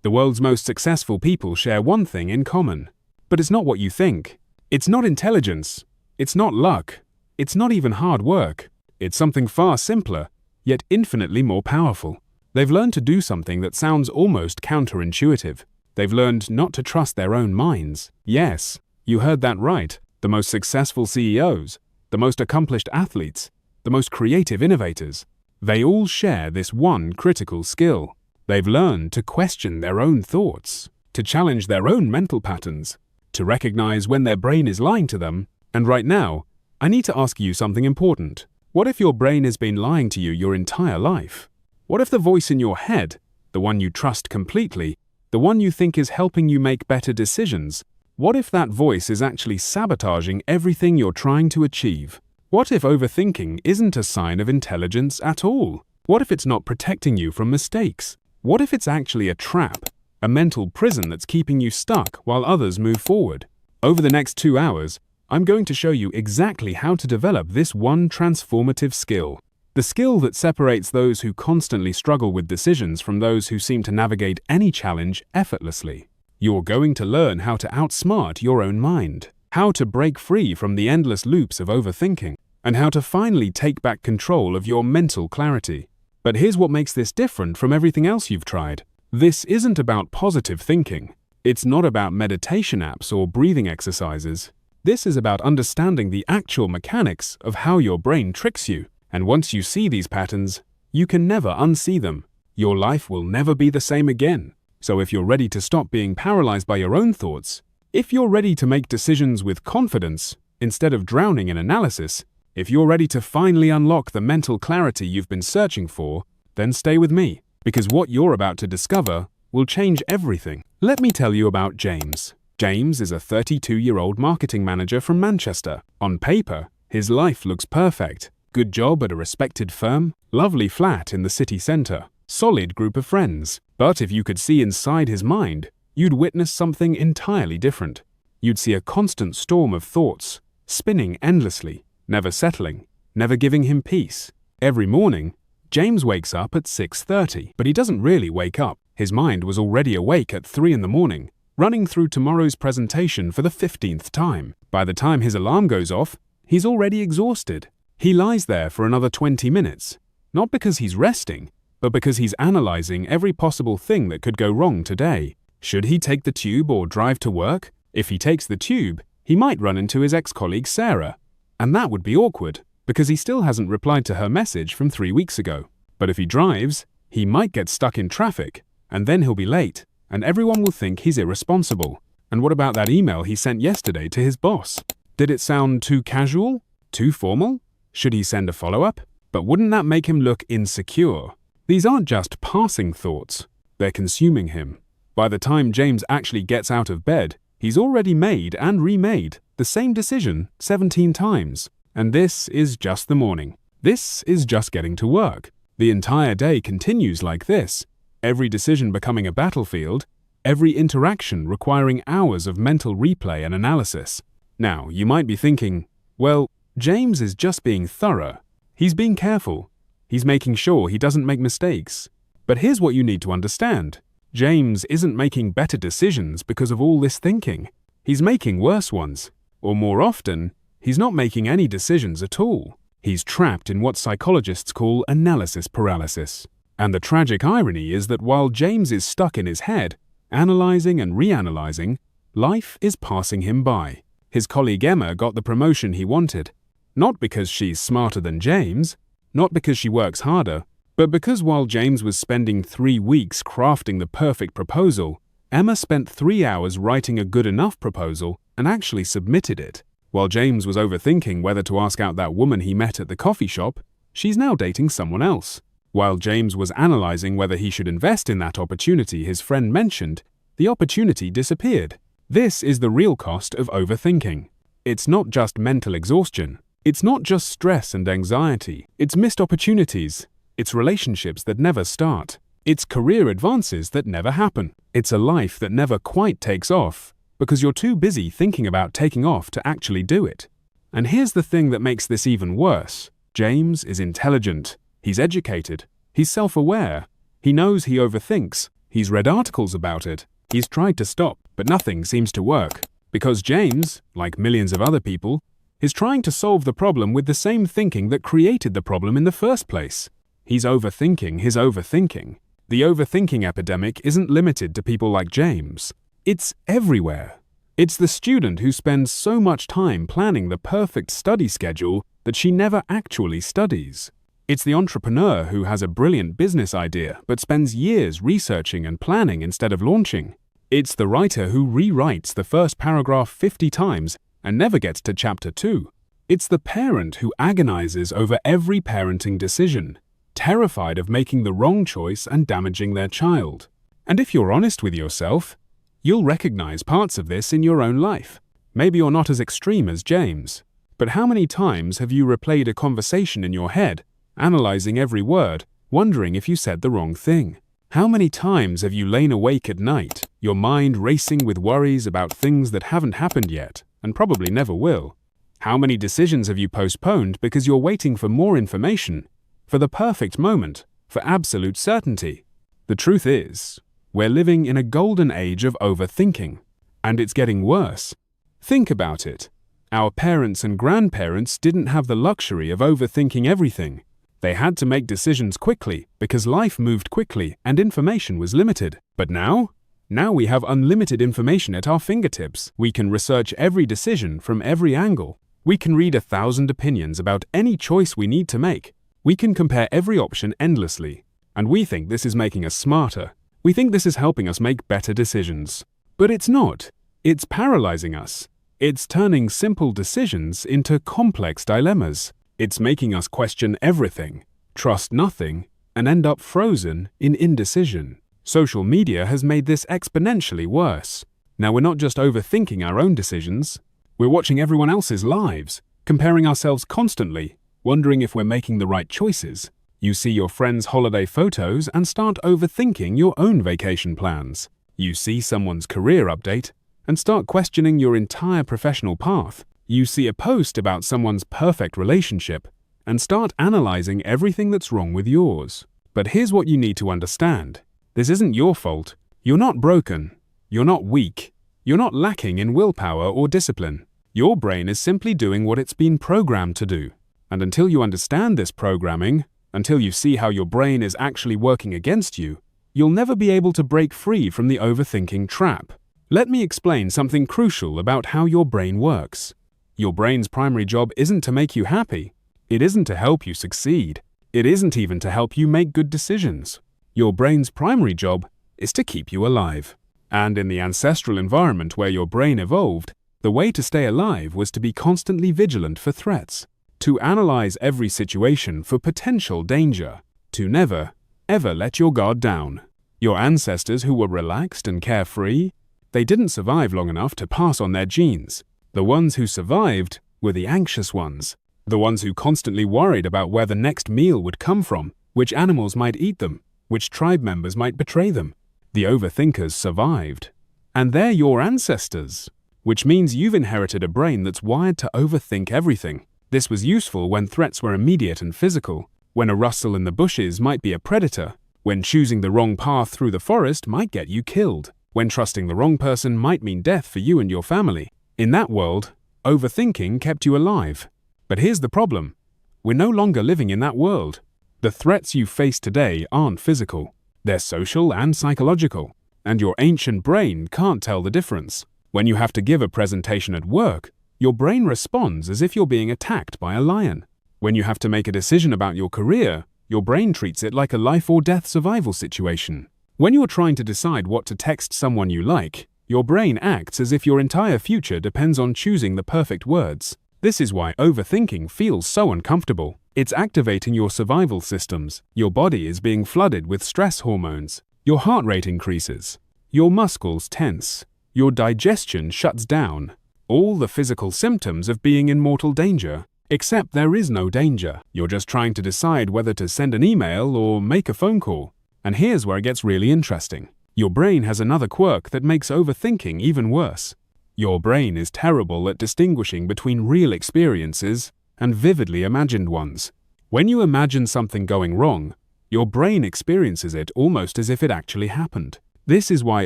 The world's most successful people share one thing in common. But it's not what you think. It's not intelligence. It's not luck. It's not even hard work. It's something far simpler, yet infinitely more powerful. They've learned to do something that sounds almost counterintuitive. They've learned not to trust their own minds. Yes, you heard that right. The most successful CEOs, the most accomplished athletes, the most creative innovators, they all share this one critical skill. They've learned to question their own thoughts, to challenge their own mental patterns, to recognize when their brain is lying to them. And right now, I need to ask you something important. What if your brain has been lying to you your entire life? What if the voice in your head, the one you trust completely, the one you think is helping you make better decisions, what if that voice is actually sabotaging everything you're trying to achieve? What if overthinking isn't a sign of intelligence at all? What if it's not protecting you from mistakes? What if it's actually a trap, a mental prison that's keeping you stuck while others move forward? Over the next 2 hours, I'm going to show you exactly how to develop this one transformative skill. The skill that separates those who constantly struggle with decisions from those who seem to navigate any challenge effortlessly. You're going to learn how to outsmart your own mind, how to break free from the endless loops of overthinking, and how to finally take back control of your mental clarity. But here's what makes this different from everything else you've tried. This isn't about positive thinking. It's not about meditation apps or breathing exercises. This is about understanding the actual mechanics of how your brain tricks you. And once you see these patterns, you can never unsee them. Your life will never be the same again. So if you're ready to stop being paralyzed by your own thoughts, if you're ready to make decisions with confidence instead of drowning in analysis, if you're ready to finally unlock the mental clarity you've been searching for, then stay with me, because what you're about to discover will change everything. Let me tell you about James. James is a 32-year-old marketing manager from Manchester. On paper, his life looks perfect. Good job at a respected firm, lovely flat in the city centre, solid group of friends. But if you could see inside his mind, you'd witness something entirely different. You'd see a constant storm of thoughts, spinning endlessly, never settling, never giving him peace. Every morning, James wakes up at 6:30, but he doesn't really wake up. His mind was already awake at 3 in the morning, running through tomorrow's presentation for the 15th time. By the time his alarm goes off, he's already exhausted. He lies there for another 20 minutes, not because he's resting, but because he's analyzing every possible thing that could go wrong today. Should he take the tube or drive to work? If he takes the tube, he might run into his ex-colleague Sarah, and that would be awkward, because he still hasn't replied to her message from 3 weeks ago. But if he drives, he might get stuck in traffic, and then he'll be late, and everyone will think he's irresponsible. And what about that email he sent yesterday to his boss? Did it sound too casual? Too formal? Should he send a follow-up? But wouldn't that make him look insecure? These aren't just passing thoughts, they're consuming him. By the time James actually gets out of bed, he's already made and remade the same decision 17 times. And this is just the morning. This is just getting to work. The entire day continues like this, every decision becoming a battlefield, every interaction requiring hours of mental replay and analysis. Now, you might be thinking, well, James is just being thorough. He's being careful. He's making sure he doesn't make mistakes. But here's what you need to understand. James isn't making better decisions because of all this thinking. He's making worse ones. Or more often, he's not making any decisions at all. He's trapped in what psychologists call analysis paralysis. And the tragic irony is that while James is stuck in his head, analyzing and reanalyzing, life is passing him by. His colleague Emma got the promotion he wanted, not because she's smarter than James, not because she works harder, but because while James was spending 3 weeks crafting the perfect proposal, Emma spent 3 hours writing a good enough proposal and actually submitted it. While James was overthinking whether to ask out that woman he met at the coffee shop, she's now dating someone else. While James was analyzing whether he should invest in that opportunity his friend mentioned, the opportunity disappeared. This is the real cost of overthinking. It's not just mental exhaustion. It's not just stress and anxiety. It's missed opportunities. It's relationships that never start. It's career advances that never happen. It's a life that never quite takes off because you're too busy thinking about taking off to actually do it. And here's the thing that makes this even worse. James is intelligent. He's educated. He's self-aware. He knows he overthinks. He's read articles about it. He's tried to stop, but nothing seems to work. Because James, like millions of other people, is trying to solve the problem with the same thinking that created the problem in the first place. He's overthinking his overthinking. The overthinking epidemic isn't limited to people like James. It's everywhere. It's the student who spends so much time planning the perfect study schedule that she never actually studies. It's the entrepreneur who has a brilliant business idea but spends years researching and planning instead of launching. It's the writer who rewrites the first paragraph 50 times and never gets to chapter 2. It's the parent who agonizes over every parenting decision, terrified of making the wrong choice and damaging their child. And if you're honest with yourself, you'll recognize parts of this in your own life. Maybe you're not as extreme as James, but how many times have you replayed a conversation in your head, analyzing every word, wondering if you said the wrong thing? How many times have you lain awake at night, your mind racing with worries about things that haven't happened yet, and probably never will? How many decisions have you postponed because you're waiting for more information, for the perfect moment, for absolute certainty? The truth is, we're living in a golden age of overthinking, and it's getting worse. Think about it. Our parents and grandparents didn't have the luxury of overthinking everything. They had to make decisions quickly because life moved quickly and information was limited. But now we have unlimited information at our fingertips. We can research every decision from every angle. We can read 1,000 opinions about any choice we need to make. We can compare every option endlessly. And we think this is making us smarter. We think this is helping us make better decisions. But it's not. It's paralyzing us. It's turning simple decisions into complex dilemmas. It's making us question everything, trust nothing, and end up frozen in indecision. Social media has made this exponentially worse. Now we're not just overthinking our own decisions, we're watching everyone else's lives, comparing ourselves constantly, wondering if we're making the right choices. You see your friends' holiday photos and start overthinking your own vacation plans. You see someone's career update and start questioning your entire professional path. You see a post about someone's perfect relationship and start analyzing everything that's wrong with yours. But here's what you need to understand. This isn't your fault. You're not broken. You're not weak. You're not lacking in willpower or discipline. Your brain is simply doing what it's been programmed to do. And until you understand this programming, until you see how your brain is actually working against you, you'll never be able to break free from the overthinking trap. Let me explain something crucial about how your brain works. Your brain's primary job isn't to make you happy. It isn't to help you succeed. It isn't even to help you make good decisions. Your brain's primary job is to keep you alive. And in the ancestral environment where your brain evolved, the way to stay alive was to be constantly vigilant for threats, to analyze every situation for potential danger, to never, ever let your guard down. Your ancestors who were relaxed and carefree, they didn't survive long enough to pass on their genes. The ones who survived were the anxious ones, the ones who constantly worried about where the next meal would come from, which animals might eat them, which tribe members might betray them. The overthinkers survived. And they're your ancestors, which means you've inherited a brain that's wired to overthink everything. This was useful when threats were immediate and physical, when a rustle in the bushes might be a predator, when choosing the wrong path through the forest might get you killed, when trusting the wrong person might mean death for you and your family. In that world, overthinking kept you alive. But here's the problem. We're no longer living in that world. The threats you face today aren't physical. They're social and psychological. And your ancient brain can't tell the difference. When you have to give a presentation at work, your brain responds as if you're being attacked by a lion. When you have to make a decision about your career, your brain treats it like a life or death survival situation. When you're trying to decide what to text someone you like, your brain acts as if your entire future depends on choosing the perfect words. This is why overthinking feels so uncomfortable. It's activating your survival systems. Your body is being flooded with stress hormones. Your heart rate increases. Your muscles tense. Your digestion shuts down. All the physical symptoms of being in mortal danger. Except there is no danger. You're just trying to decide whether to send an email or make a phone call. And here's where it gets really interesting. Your brain has another quirk that makes overthinking even worse. Your brain is terrible at distinguishing between real experiences and vividly imagined ones. When you imagine something going wrong, Your brain experiences it almost as if it actually happened. This is why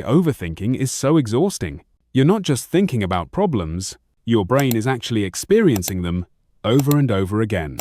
overthinking is so exhausting. You're not just thinking about problems, your brain is actually experiencing them over and over again.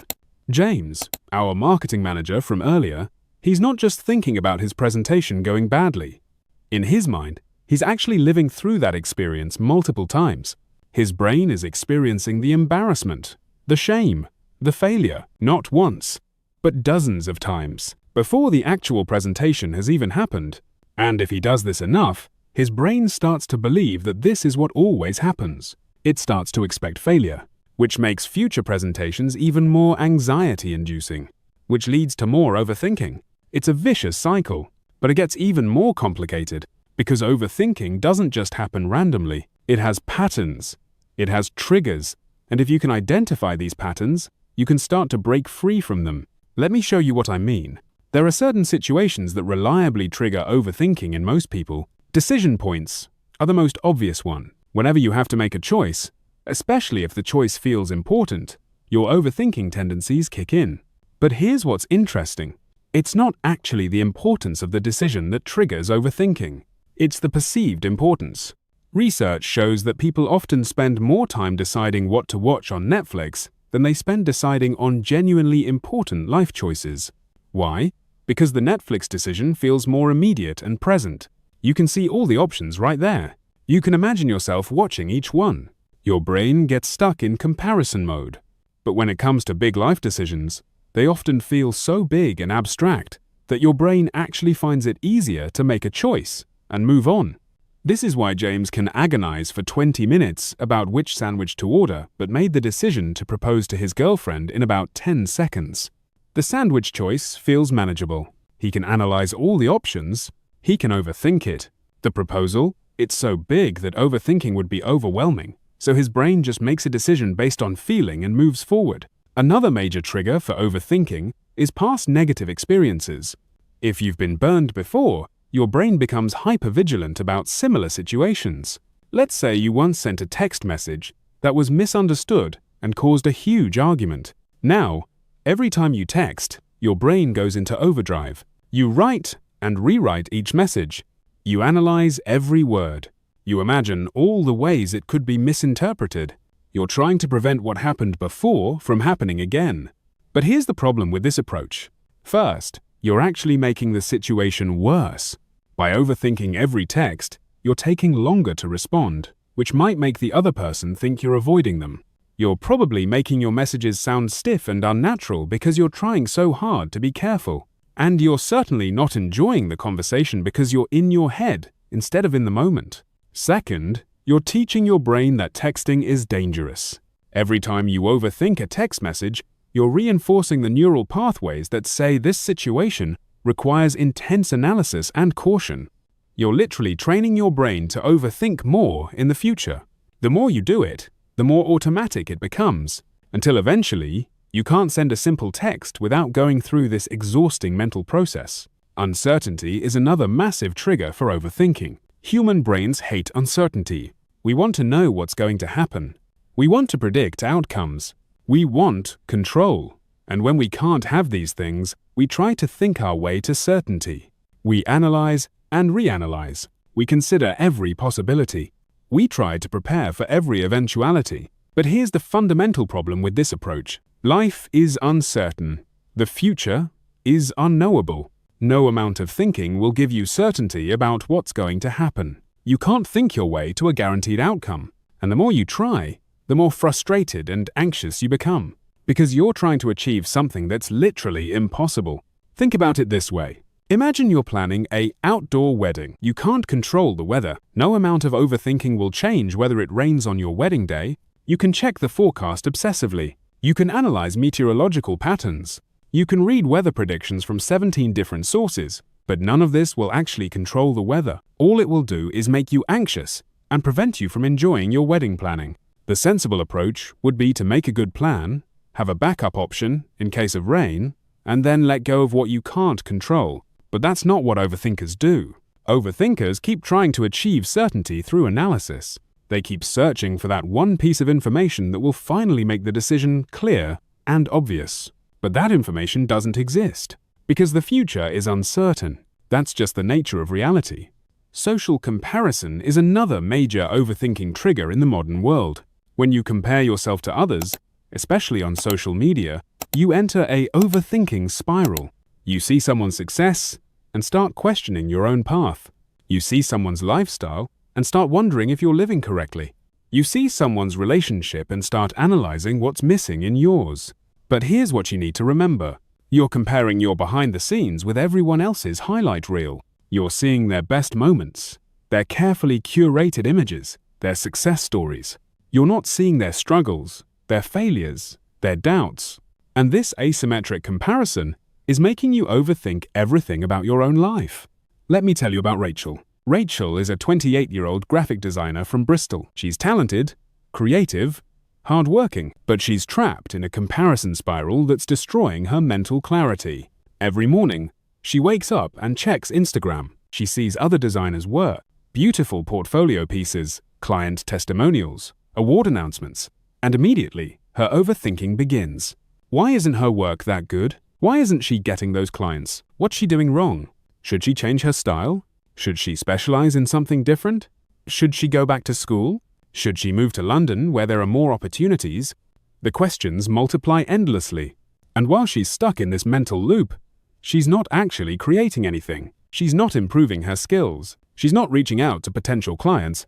James, our marketing manager from earlier, he's not just thinking about his presentation going badly. In his mind, he's actually living through that experience multiple times. His brain is experiencing the embarrassment, the shame, the failure, not once, but dozens of times, before the actual presentation has even happened. And if he does this enough, his brain starts to believe that this is what always happens. It starts to expect failure, which makes future presentations even more anxiety-inducing, which leads to more overthinking. It's a vicious cycle, but it gets even more complicated because overthinking doesn't just happen randomly. It has patterns, it has triggers, and if you can identify these patterns, you can start to break free from them. Let me show you what I mean. There are certain situations that reliably trigger overthinking in most people. Decision points are the most obvious one. Whenever you have to make a choice, especially if the choice feels important, your overthinking tendencies kick in. But here's what's interesting. It's not actually the importance of the decision that triggers overthinking. It's the perceived importance. Research shows that people often spend more time deciding what to watch on Netflix than they spend deciding on genuinely important life choices. Why? Because the Netflix decision feels more immediate and present. You can see all the options right there. You can imagine yourself watching each one. Your brain gets stuck in comparison mode. But when it comes to big life decisions, they often feel so big and abstract that your brain actually finds it easier to make a choice and move on. This is why James can agonize for 20 minutes about which sandwich to order, but made the decision to propose to his girlfriend in about 10 seconds. The sandwich choice feels manageable. He can analyze all the options. He can overthink it. The proposal, it's so big that overthinking would be overwhelming, so his brain just makes a decision based on feeling and moves forward. Another major trigger for overthinking is past negative experiences. If you've been burned before, your brain becomes hypervigilant about similar situations. Let's say you once sent a text message that was misunderstood and caused a huge argument. Now, every time you text, your brain goes into overdrive. You write and rewrite each message. You analyze every word. You imagine all the ways it could be misinterpreted. You're trying to prevent what happened before from happening again. But here's the problem with this approach. First, you're actually making the situation worse. By overthinking every text, you're taking longer to respond, which might make the other person think you're avoiding them. You're probably making your messages sound stiff and unnatural because you're trying so hard to be careful. And you're certainly not enjoying the conversation because you're in your head instead of in the moment. Second, you're teaching your brain that texting is dangerous. Every time you overthink a text message, you're reinforcing the neural pathways that say this situation requires intense analysis and caution. You're literally training your brain to overthink more in the future. The more you do it, the more automatic it becomes, until eventually, you can't send a simple text without going through this exhausting mental process. Uncertainty is another massive trigger for overthinking. Human brains hate uncertainty. We want to know what's going to happen. We want to predict outcomes. We want control. And when we can't have these things, we try to think our way to certainty. We analyze and reanalyze. We consider every possibility. We try to prepare for every eventuality. But here's the fundamental problem with this approach. Life is uncertain. The future is unknowable. No amount of thinking will give you certainty about what's going to happen. You can't think your way to a guaranteed outcome. And the more you try, the more frustrated and anxious you become, because you're trying to achieve something that's literally impossible. Think about it this way. Imagine you're planning an outdoor wedding. You can't control the weather. No amount of overthinking will change whether it rains on your wedding day. You can check the forecast obsessively. You can analyze meteorological patterns. You can read weather predictions from 17 different sources, but none of this will actually control the weather. All it will do is make you anxious and prevent you from enjoying your wedding planning. The sensible approach would be to make a good plan, have a backup option in case of rain, and then let go of what you can't control. But that's not what overthinkers do. Overthinkers keep trying to achieve certainty through analysis. They keep searching for that one piece of information that will finally make the decision clear and obvious. But that information doesn't exist. Because the future is uncertain. That's just the nature of reality. Social comparison is another major overthinking trigger in the modern world. When you compare yourself to others, especially on social media, you enter a overthinking spiral. You see someone's success and start questioning your own path. You see someone's lifestyle and start wondering if you're living correctly. You see someone's relationship and start analyzing what's missing in yours. But here's what you need to remember. You're comparing your behind the scenes with everyone else's highlight reel. You're seeing their best moments, their carefully curated images, their success stories. You're not seeing their struggles, their failures, their doubts. And this asymmetric comparison is making you overthink everything about your own life. Let me tell you about Rachel. Rachel is a 28-year-old graphic designer from Bristol. She's talented, creative, hardworking, but she's trapped in a comparison spiral that's destroying her mental clarity. Every morning, she wakes up and checks Instagram. She sees other designers' work, beautiful portfolio pieces, client testimonials, award announcements, and immediately her overthinking begins. Why isn't her work that good? Why isn't she getting those clients? What's she doing wrong? Should she change her style? Should she specialize in something different? Should she go back to school? Should she move to London where there are more opportunities? The questions multiply endlessly. And while she's stuck in this mental loop, she's not actually creating anything. She's not improving her skills. She's not reaching out to potential clients.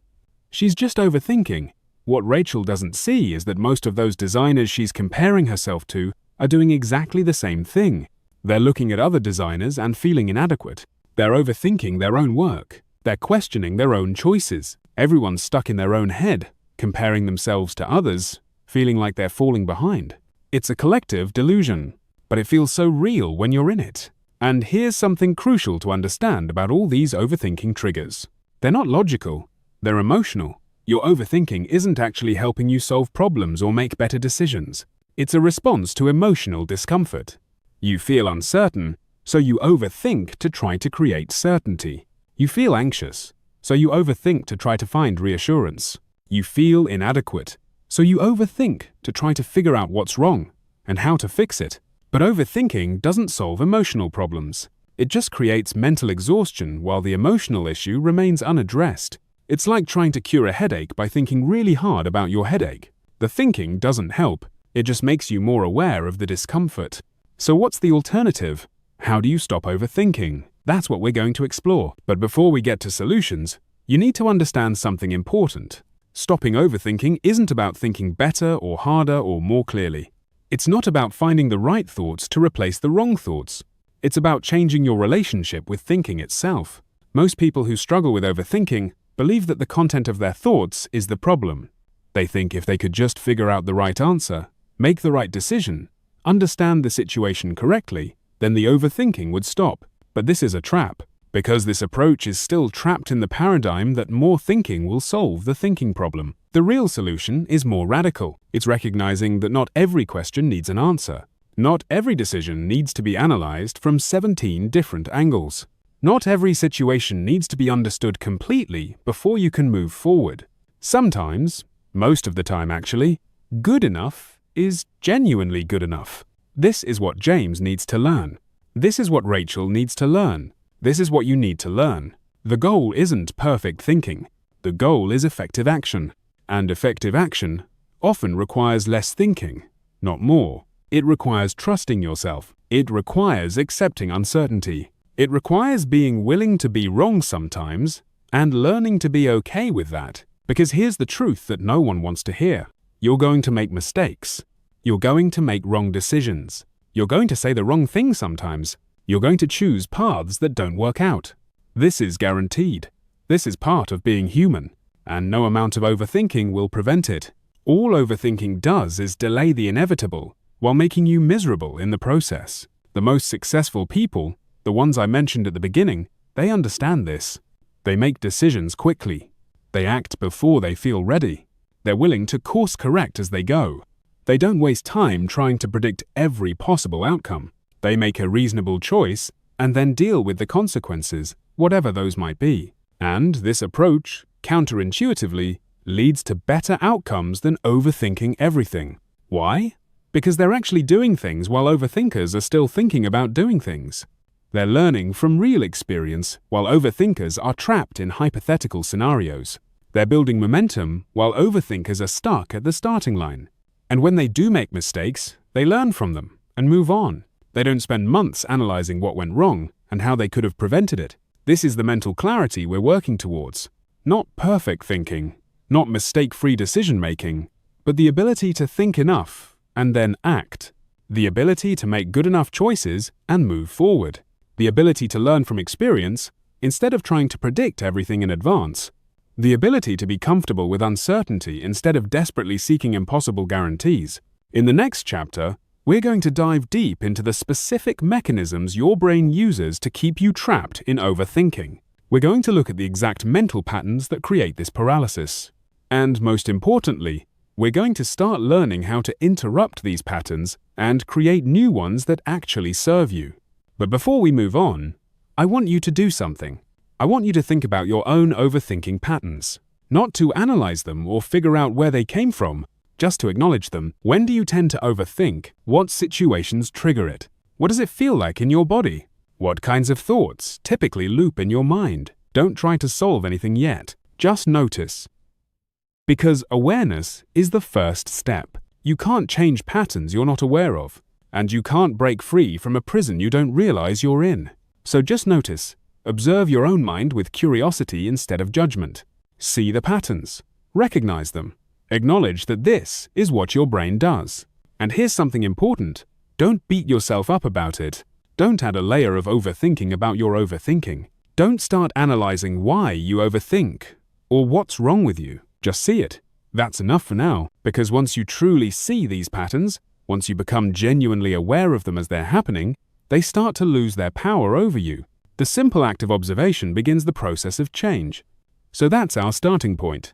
She's just overthinking. What Rachel doesn't see is that most of those designers she's comparing herself to are doing exactly the same thing. They're looking at other designers and feeling inadequate. They're overthinking their own work. They're questioning their own choices. Everyone's stuck in their own head, comparing themselves to others, feeling like they're falling behind. It's a collective delusion, but it feels so real when you're in it. And here's something crucial to understand about all these overthinking triggers. They're not logical, they're emotional. Your overthinking isn't actually helping you solve problems or make better decisions. It's a response to emotional discomfort. You feel uncertain, so you overthink to try to create certainty. You feel anxious, so you overthink to try to find reassurance. You feel inadequate, so you overthink to try to figure out what's wrong and how to fix it. But overthinking doesn't solve emotional problems. It just creates mental exhaustion while the emotional issue remains unaddressed. It's like trying to cure a headache by thinking really hard about your headache. The thinking doesn't help. It just makes you more aware of the discomfort. So what's the alternative? How do you stop overthinking? That's what we're going to explore. But before we get to solutions, you need to understand something important. Stopping overthinking isn't about thinking better or harder or more clearly. It's not about finding the right thoughts to replace the wrong thoughts. It's about changing your relationship with thinking itself. Most people who struggle with overthinking believe that the content of their thoughts is the problem. They think if they could just figure out the right answer, make the right decision, understand the situation correctly, then the overthinking would stop. But this is a trap, because this approach is still trapped in the paradigm that more thinking will solve the thinking problem. The real solution is more radical. It's recognizing that not every question needs an answer. Not every decision needs to be analyzed from 17 different angles. Not every situation needs to be understood completely before you can move forward. Sometimes, most of the time actually, good enough is genuinely good enough. This is what James needs to learn. This is what Rachel needs to learn. This is what you need to learn. The goal isn't perfect thinking. The goal is effective action. And effective action often requires less thinking, not more. It requires trusting yourself. It requires accepting uncertainty. It requires being willing to be wrong sometimes and learning to be okay with that. Because here's the truth that no one wants to hear. You're going to make mistakes. You're going to make wrong decisions. You're going to say the wrong thing sometimes. You're going to choose paths that don't work out. This is guaranteed. This is part of being human, and no amount of overthinking will prevent it. All overthinking does is delay the inevitable while making you miserable in the process. The most successful people, the ones I mentioned at the beginning, they understand this. They make decisions quickly. They act before they feel ready. They're willing to course correct as they go. They don't waste time trying to predict every possible outcome. They make a reasonable choice and then deal with the consequences, whatever those might be. And this approach, counterintuitively, leads to better outcomes than overthinking everything. Why? Because they're actually doing things while overthinkers are still thinking about doing things. They're learning from real experience, while overthinkers are trapped in hypothetical scenarios. They're building momentum, while overthinkers are stuck at the starting line. And when they do make mistakes, they learn from them and move on. They don't spend months analyzing what went wrong and how they could have prevented it. This is the mental clarity we're working towards. Not perfect thinking, not mistake-free decision-making, but the ability to think enough and then act. The ability to make good enough choices and move forward. The ability to learn from experience instead of trying to predict everything in advance. The ability to be comfortable with uncertainty instead of desperately seeking impossible guarantees. In the next chapter, we're going to dive deep into the specific mechanisms your brain uses to keep you trapped in overthinking. We're going to look at the exact mental patterns that create this paralysis. And most importantly, we're going to start learning how to interrupt these patterns and create new ones that actually serve you. But before we move on, I want you to do something. I want you to think about your own overthinking patterns. Not to analyze them or figure out where they came from, just to acknowledge them. When do you tend to overthink? What situations trigger it? What does it feel like in your body? What kinds of thoughts typically loop in your mind? Don't try to solve anything yet. Just notice. Because awareness is the first step. You can't change patterns you're not aware of, and you can't break free from a prison you don't realize you're in. So just notice. Observe your own mind with curiosity instead of judgment. See the patterns. Recognize them. Acknowledge that this is what your brain does. And here's something important. Don't beat yourself up about it. Don't add a layer of overthinking about your overthinking. Don't start analyzing why you overthink or what's wrong with you. Just see it. That's enough for now, because once you truly see these patterns, once you become genuinely aware of them as they're happening, they start to lose their power over you. The simple act of observation begins the process of change. So that's our starting point.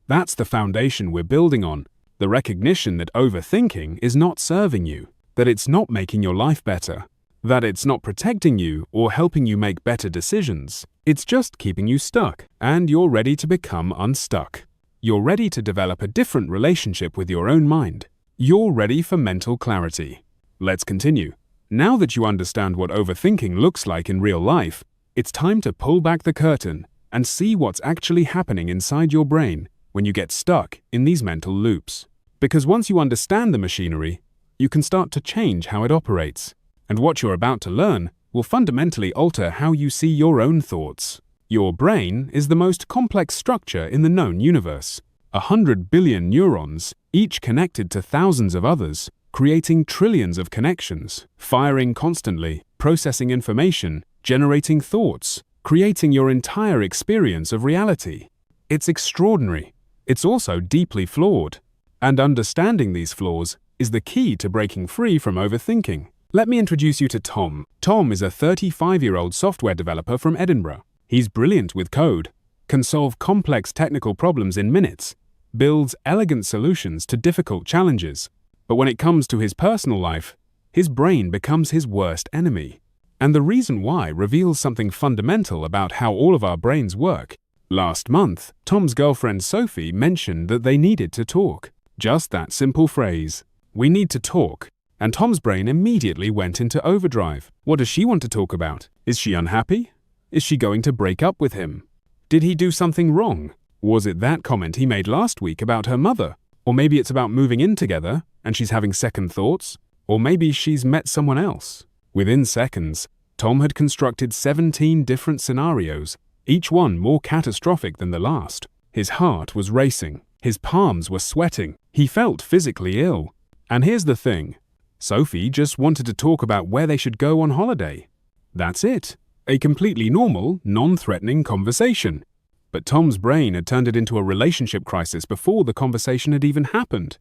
That's the foundation we're building on, the recognition that overthinking is not serving you, that it's not making your life better, that it's not protecting you or helping you make better decisions. It's just keeping you stuck, and you're ready to become unstuck. You're ready to develop a different relationship with your own mind. You're ready for mental clarity. Let's continue. Now that you understand what overthinking looks like in real life, it's time to pull back the curtain and see what's actually happening inside your brain when you get stuck in these mental loops. Because once you understand the machinery, you can start to change how it operates. And what you're about to learn will fundamentally alter how you see your own thoughts. Your brain is the most complex structure in the known universe. 100 billion neurons, each connected to thousands of others, creating trillions of connections, firing constantly, processing information, generating thoughts, creating your entire experience of reality. It's extraordinary. It's also deeply flawed. And understanding these flaws is the key to breaking free from overthinking. Let me introduce you to Tom. Tom is a 35-year-old software developer from Edinburgh. He's brilliant with code, can solve complex technical problems in minutes, builds elegant solutions to difficult challenges. But when it comes to his personal life, his brain becomes his worst enemy. And the reason why reveals something fundamental about how all of our brains work. Last month, Tom's girlfriend Sophie mentioned that they needed to talk. Just that simple phrase, "We need to talk." And Tom's brain immediately went into overdrive. What does she want to talk about? Is she unhappy? Is she going to break up with him? Did he do something wrong? Was it that comment he made last week about her mother? Or maybe it's about moving in together and she's having second thoughts? Or maybe she's met someone else? Within seconds, Tom had constructed 17 different scenarios, each one more catastrophic than the last. His heart was racing. His palms were sweating. He felt physically ill. And here's the thing. Sophie just wanted to talk about where they should go on holiday. That's it. A completely normal, non-threatening conversation. But Tom's brain had turned it into a relationship crisis before the conversation had even happened.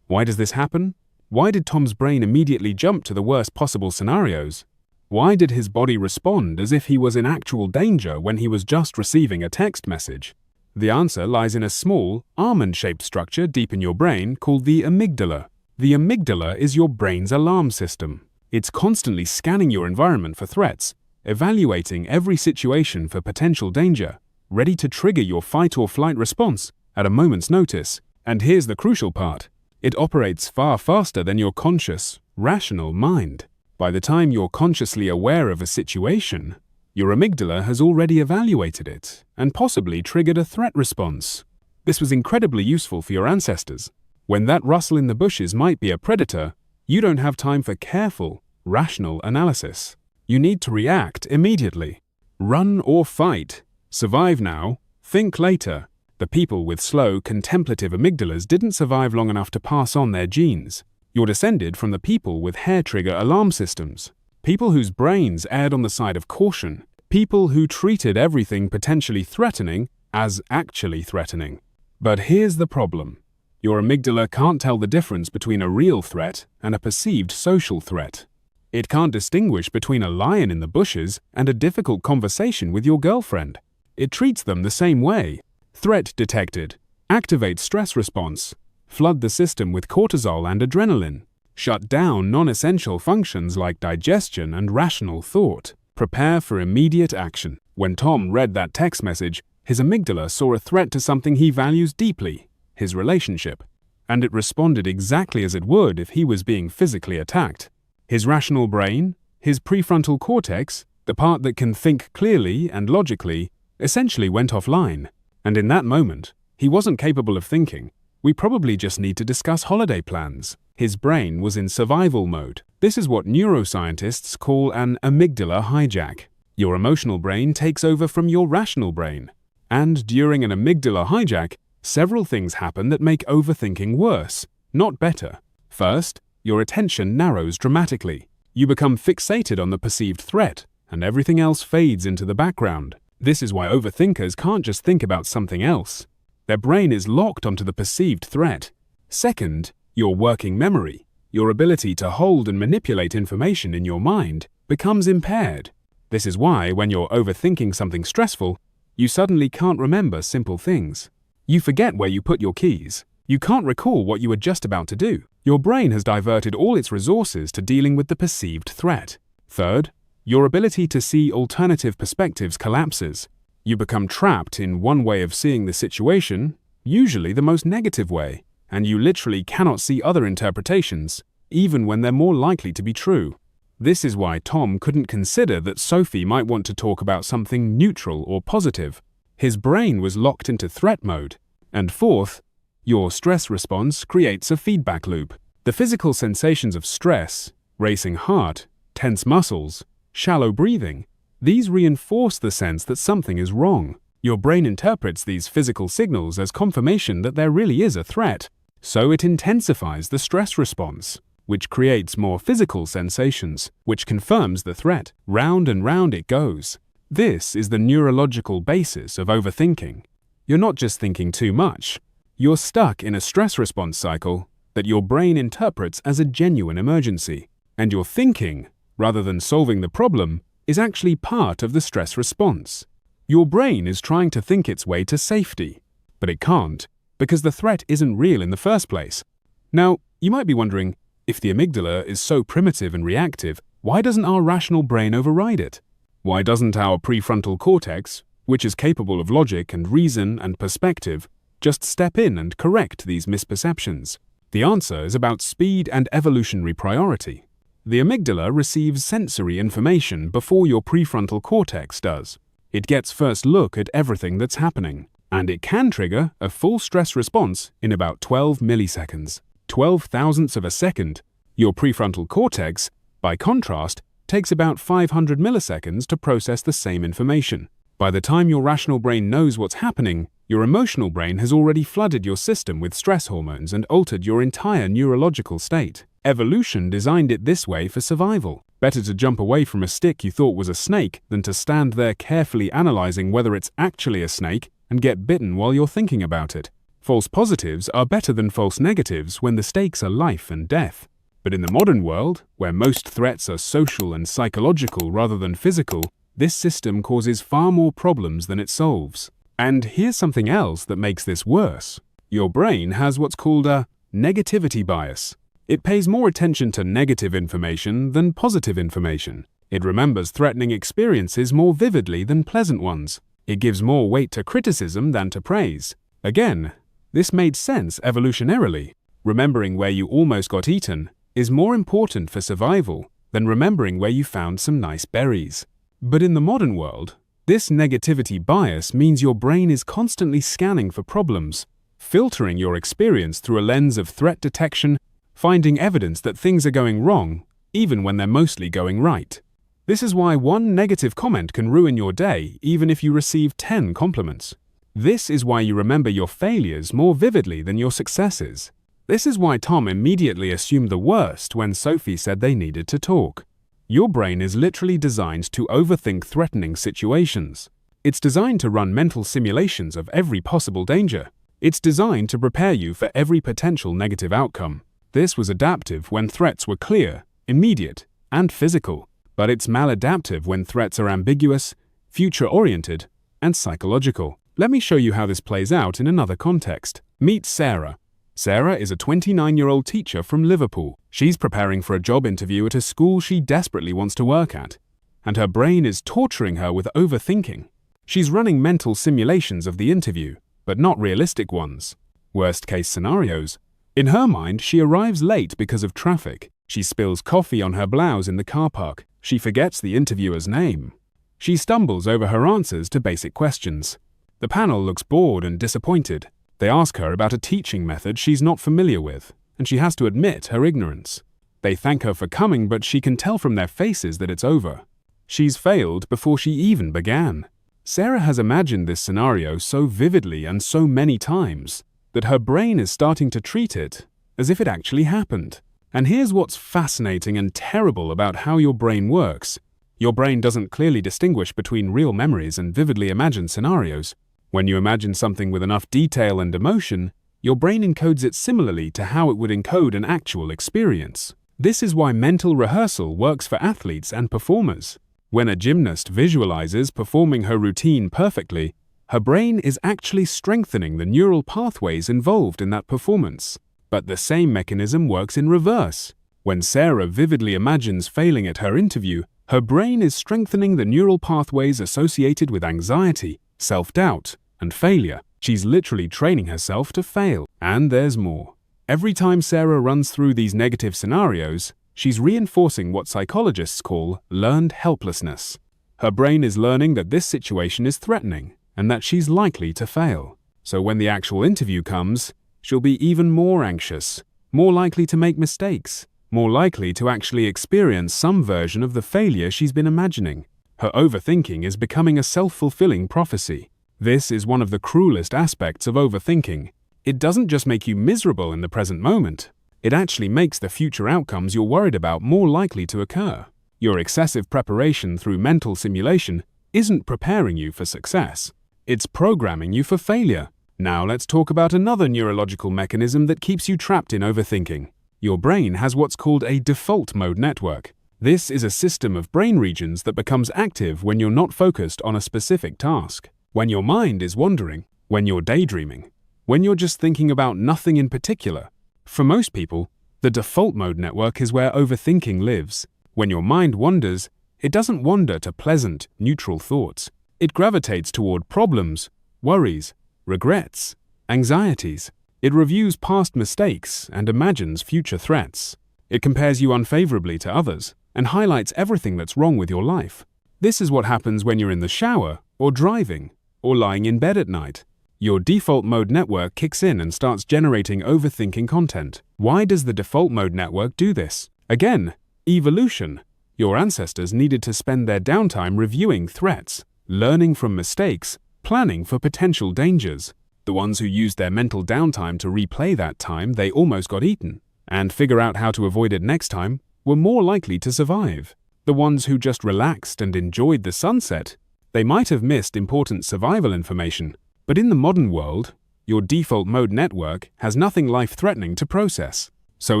Why does this happen? Why did Tom's brain immediately jump to the worst possible scenarios? Why did his body respond as if he was in actual danger when he was just receiving a text message? The answer lies in a small, almond-shaped structure deep in your brain called the amygdala. The amygdala is your brain's alarm system. It's constantly scanning your environment for threats, evaluating every situation for potential danger, ready to trigger your fight or flight response at a moment's notice. And here's the crucial part. It operates far faster than your conscious, rational mind. By the time you're consciously aware of a situation, your amygdala has already evaluated it and possibly triggered a threat response. This was incredibly useful for your ancestors. When that rustle in the bushes might be a predator, you don't have time for careful, rational analysis. You need to react immediately. Run or fight. Survive now, think later. The people with slow, contemplative amygdalas didn't survive long enough to pass on their genes. You're descended from the people with hair-trigger alarm systems. People whose brains erred on the side of caution. People who treated everything potentially threatening as actually threatening. But here's the problem. Your amygdala can't tell the difference between a real threat and a perceived social threat. It can't distinguish between a lion in the bushes and a difficult conversation with your girlfriend. It treats them the same way. Threat detected. Activate stress response. Flood the system with cortisol and adrenaline. Shut down non-essential functions like digestion and rational thought. Prepare for immediate action. When Tom read that text message, his amygdala saw a threat to something he values deeply, his relationship, and it responded exactly as it would if he was being physically attacked. His rational brain, his prefrontal cortex, the part that can think clearly and logically, essentially went offline. And in that moment, he wasn't capable of thinking. We probably just need to discuss holiday plans. His brain was in survival mode. This is what neuroscientists call an amygdala hijack. Your emotional brain takes over from your rational brain. And during an amygdala hijack, several things happen that make overthinking worse, not better. First, your attention narrows dramatically. You become fixated on the perceived threat, and everything else fades into the background. This is why overthinkers can't just think about something else. Their brain is locked onto the perceived threat. Second, your working memory, your ability to hold and manipulate information in your mind, becomes impaired. This is why, when you're overthinking something stressful, you suddenly can't remember simple things. You forget where you put your keys. You can't recall what you were just about to do. Your brain has diverted all its resources to dealing with the perceived threat. Third, your ability to see alternative perspectives collapses. You become trapped in one way of seeing the situation, usually the most negative way, and you literally cannot see other interpretations, even when they're more likely to be true. This is why Tom couldn't consider that Sophie might want to talk about something neutral or positive. His brain was locked into threat mode. And fourth, your stress response creates a feedback loop. The physical sensations of stress, racing heart, tense muscles, shallow breathing, these reinforce the sense that something is wrong. Your brain interprets these physical signals as confirmation that there really is a threat, so it intensifies the stress response, which creates more physical sensations, which confirms the threat. Round and round it goes. This is the neurological basis of overthinking. You're not just thinking too much. You're stuck in a stress response cycle that your brain interprets as a genuine emergency. And your thinking, rather than solving the problem, is actually part of the stress response. Your brain is trying to think its way to safety, but it can't, because the threat isn't real in the first place. Now, you might be wondering, if the amygdala is so primitive and reactive, why doesn't our rational brain override it? Why doesn't our prefrontal cortex, which is capable of logic and reason and perspective, just step in and correct these misperceptions? The answer is about speed and evolutionary priority. The amygdala receives sensory information before your prefrontal cortex does. It gets first look at everything that's happening, and it can trigger a full stress response in about 12 milliseconds. 12 thousandths of a second. Your prefrontal cortex, by contrast, takes about 500 milliseconds to process the same information. By the time your rational brain knows what's happening, your emotional brain has already flooded your system with stress hormones and altered your entire neurological state. Evolution designed it this way for survival. Better to jump away from a stick you thought was a snake than to stand there carefully analyzing whether it's actually a snake and get bitten while you're thinking about it. False positives are better than false negatives when the stakes are life and death. But in the modern world, where most threats are social and psychological rather than physical, this system causes far more problems than it solves. And here's something else that makes this worse. Your brain has what's called a negativity bias. It pays more attention to negative information than positive information. It remembers threatening experiences more vividly than pleasant ones. It gives more weight to criticism than to praise. Again, this made sense evolutionarily. Remembering where you almost got eaten is more important for survival than remembering where you found some nice berries. But in the modern world, this negativity bias means your brain is constantly scanning for problems, filtering your experience through a lens of threat detection, finding evidence that things are going wrong, even when they're mostly going right. This is why one negative comment can ruin your day, even if you receive 10 compliments. This is why you remember your failures more vividly than your successes. This is why Tom immediately assumed the worst when Sophie said they needed to talk. Your brain is literally designed to overthink threatening situations. It's designed to run mental simulations of every possible danger. It's designed to prepare you for every potential negative outcome. This was adaptive when threats were clear, immediate, and physical. But it's maladaptive when threats are ambiguous, future-oriented, and psychological. Let me show you how this plays out in another context. Meet Sarah. Sarah is a 29-year-old teacher from Liverpool. She's preparing for a job interview at a school she desperately wants to work at, and her brain is torturing her with overthinking. She's running mental simulations of the interview, but not realistic ones. Worst-case scenarios. In her mind, she arrives late because of traffic. She spills coffee on her blouse in the car park. She forgets the interviewer's name. She stumbles over her answers to basic questions. The panel looks bored and disappointed. They ask her about a teaching method she's not familiar with, and she has to admit her ignorance. They thank her for coming, but she can tell from their faces that it's over. She's failed before she even began. Sarah has imagined this scenario so vividly and so many times that her brain is starting to treat it as if it actually happened. And here's what's fascinating and terrible about how your brain works. Your brain doesn't clearly distinguish between real memories and vividly imagined scenarios. When you imagine something with enough detail and emotion, your brain encodes it similarly to how it would encode an actual experience. This is why mental rehearsal works for athletes and performers. When a gymnast visualizes performing her routine perfectly, her brain is actually strengthening the neural pathways involved in that performance. But the same mechanism works in reverse. When Sarah vividly imagines failing at her interview, her brain is strengthening the neural pathways associated with anxiety, self-doubt, and failure. She's literally training herself to fail. And there's more. Every time Sarah runs through these negative scenarios, she's reinforcing what psychologists call learned helplessness. Her brain is learning that this situation is threatening and that she's likely to fail. So when the actual interview comes, she'll be even more anxious, more likely to make mistakes, more likely to actually experience some version of the failure she's been imagining. Her overthinking is becoming a self-fulfilling prophecy. This is one of the cruelest aspects of overthinking. It doesn't just make you miserable in the present moment. It actually makes the future outcomes you're worried about more likely to occur. Your excessive preparation through mental simulation isn't preparing you for success. It's programming you for failure. Now let's talk about another neurological mechanism that keeps you trapped in overthinking. Your brain has what's called a default mode network. This is a system of brain regions that becomes active when you're not focused on a specific task. When your mind is wandering, when you're daydreaming, when you're just thinking about nothing in particular. For most people, the default mode network is where overthinking lives. When your mind wanders, it doesn't wander to pleasant, neutral thoughts. It gravitates toward problems, worries, regrets, anxieties. It reviews past mistakes and imagines future threats. It compares you unfavorably to others and highlights everything that's wrong with your life. This is what happens when you're in the shower or driving or lying in bed at night. Your default mode network kicks in and starts generating overthinking content. Why does the default mode network do this? Again, evolution. Your ancestors needed to spend their downtime reviewing threats, learning from mistakes, planning for potential dangers. The ones who used their mental downtime to replay that time they almost got eaten and figure out how to avoid it next time were more likely to survive. The ones who just relaxed and enjoyed the sunset, they might have missed important survival information. But in the modern world, your default mode network has nothing life-threatening to process. So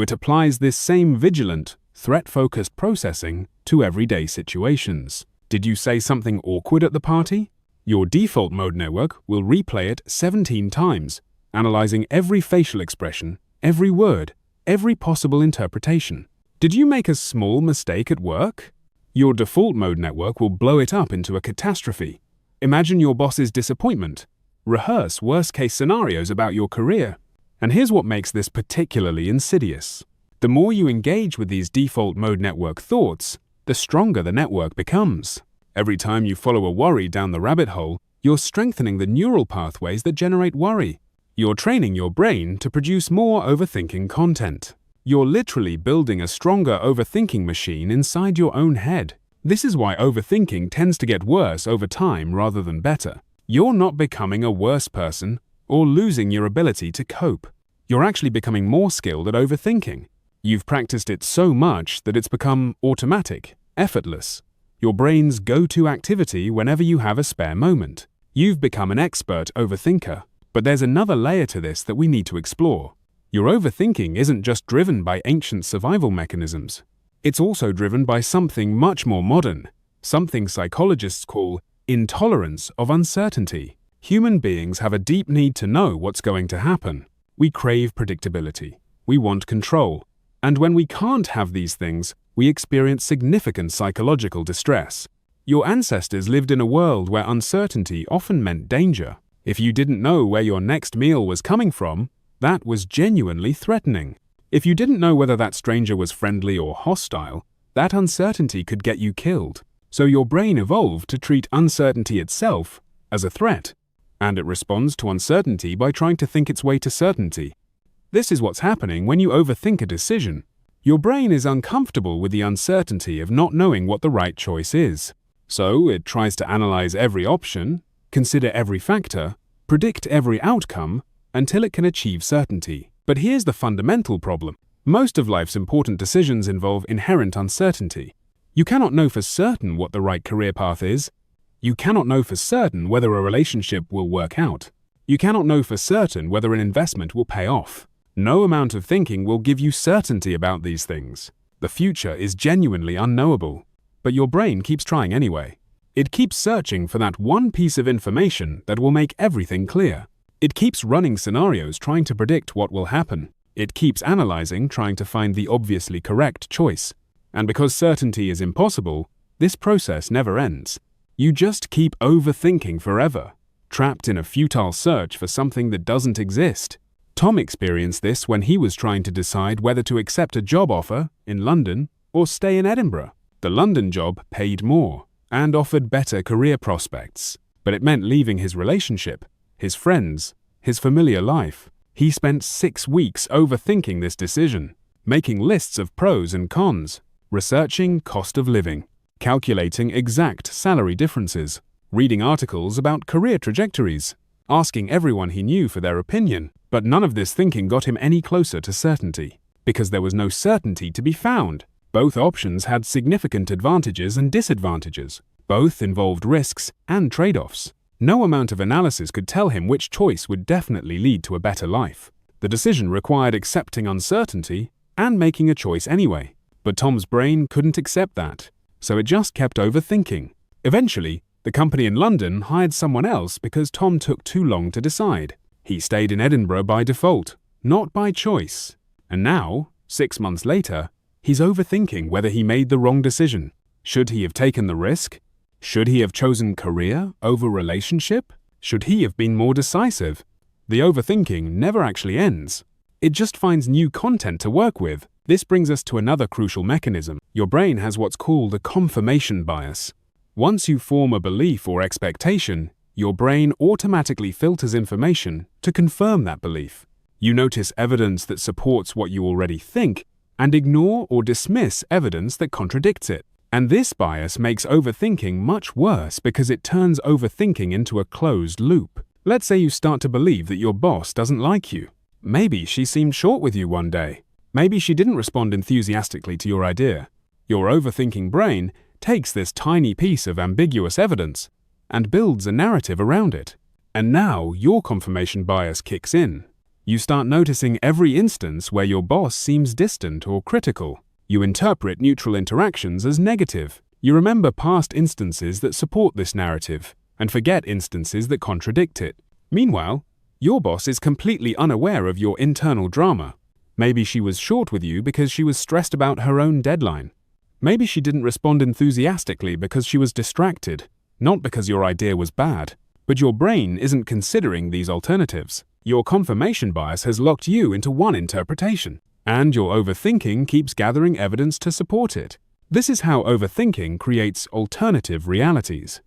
it applies this same vigilant, threat-focused processing to everyday situations. Did you say something awkward at the party? Your default mode network will replay it 17 times, analyzing every facial expression, every word, every possible interpretation. Did you make a small mistake at work? Your default mode network will blow it up into a catastrophe. Imagine your boss's disappointment. Rehearse worst-case scenarios about your career. And here's what makes this particularly insidious. The more you engage with these default mode network thoughts, the stronger the network becomes. Every time you follow a worry down the rabbit hole, you're strengthening the neural pathways that generate worry. You're training your brain to produce more overthinking content. You're literally building a stronger overthinking machine inside your own head. This is why overthinking tends to get worse over time rather than better. You're not becoming a worse person or losing your ability to cope. You're actually becoming more skilled at overthinking. You've practiced it so much that it's become automatic, effortless, your brain's go-to activity whenever you have a spare moment. You've become an expert overthinker. But there's another layer to this that we need to explore. Your overthinking isn't just driven by ancient survival mechanisms. It's also driven by something much more modern, something psychologists call intolerance of uncertainty. Human beings have a deep need to know what's going to happen. We crave predictability. We want control. And when we can't have these things, we experience significant psychological distress. Your ancestors lived in a world where uncertainty often meant danger. If you didn't know where your next meal was coming from, that was genuinely threatening. If you didn't know whether that stranger was friendly or hostile, that uncertainty could get you killed. So your brain evolved to treat uncertainty itself as a threat, and it responds to uncertainty by trying to think its way to certainty. This is what's happening when you overthink a decision. Your brain is uncomfortable with the uncertainty of not knowing what the right choice is. So it tries to analyze every option, consider every factor, predict every outcome, until it can achieve certainty. But here's the fundamental problem. Most of life's important decisions involve inherent uncertainty. You cannot know for certain what the right career path is. You cannot know for certain whether a relationship will work out. You cannot know for certain whether an investment will pay off. No amount of thinking will give you certainty about these things. The future is genuinely unknowable, but your brain keeps trying anyway. It keeps searching for that one piece of information that will make everything clear. It keeps running scenarios trying to predict what will happen. It keeps analyzing, trying to find the obviously correct choice. And because certainty is impossible, this process never ends. You just keep overthinking forever, trapped in a futile search for something that doesn't exist. Tom experienced this when he was trying to decide whether to accept a job offer in London or stay in Edinburgh. The London job paid more and offered better career prospects, but it meant leaving his relationship, his friends, his familiar life. He spent 6 weeks overthinking this decision, making lists of pros and cons, researching cost of living, calculating exact salary differences, reading articles about career trajectories, asking everyone he knew for their opinion. But none of this thinking got him any closer to certainty, because there was no certainty to be found. Both options had significant advantages and disadvantages. Both involved risks and trade-offs. No amount of analysis could tell him which choice would definitely lead to a better life. The decision required accepting uncertainty and making a choice anyway. But Tom's brain couldn't accept that, so it just kept overthinking. Eventually, the company in London hired someone else because Tom took too long to decide. He stayed in Edinburgh by default, not by choice. And now, 6 months later, he's overthinking whether he made the wrong decision. Should he have taken the risk? Should he have chosen career over relationship? Should he have been more decisive? The overthinking never actually ends. It just finds new content to work with. This brings us to another crucial mechanism. Your brain has what's called a confirmation bias. Once you form a belief or expectation, your brain automatically filters information to confirm that belief. You notice evidence that supports what you already think and ignore or dismiss evidence that contradicts it. And this bias makes overthinking much worse because it turns overthinking into a closed loop. Let's say you start to believe that your boss doesn't like you. Maybe she seemed short with you one day. Maybe she didn't respond enthusiastically to your idea. Your overthinking brain takes this tiny piece of ambiguous evidence and builds a narrative around it. And now your confirmation bias kicks in. You start noticing every instance where your boss seems distant or critical. You interpret neutral interactions as negative. You remember past instances that support this narrative and forget instances that contradict it. Meanwhile, your boss is completely unaware of your internal drama. Maybe she was short with you because she was stressed about her own deadline. Maybe she didn't respond enthusiastically because she was distracted, not because your idea was bad. But your brain isn't considering these alternatives. Your confirmation bias has locked you into one interpretation. and your overthinking keeps gathering evidence to support it. This is how overthinking creates alternative realities.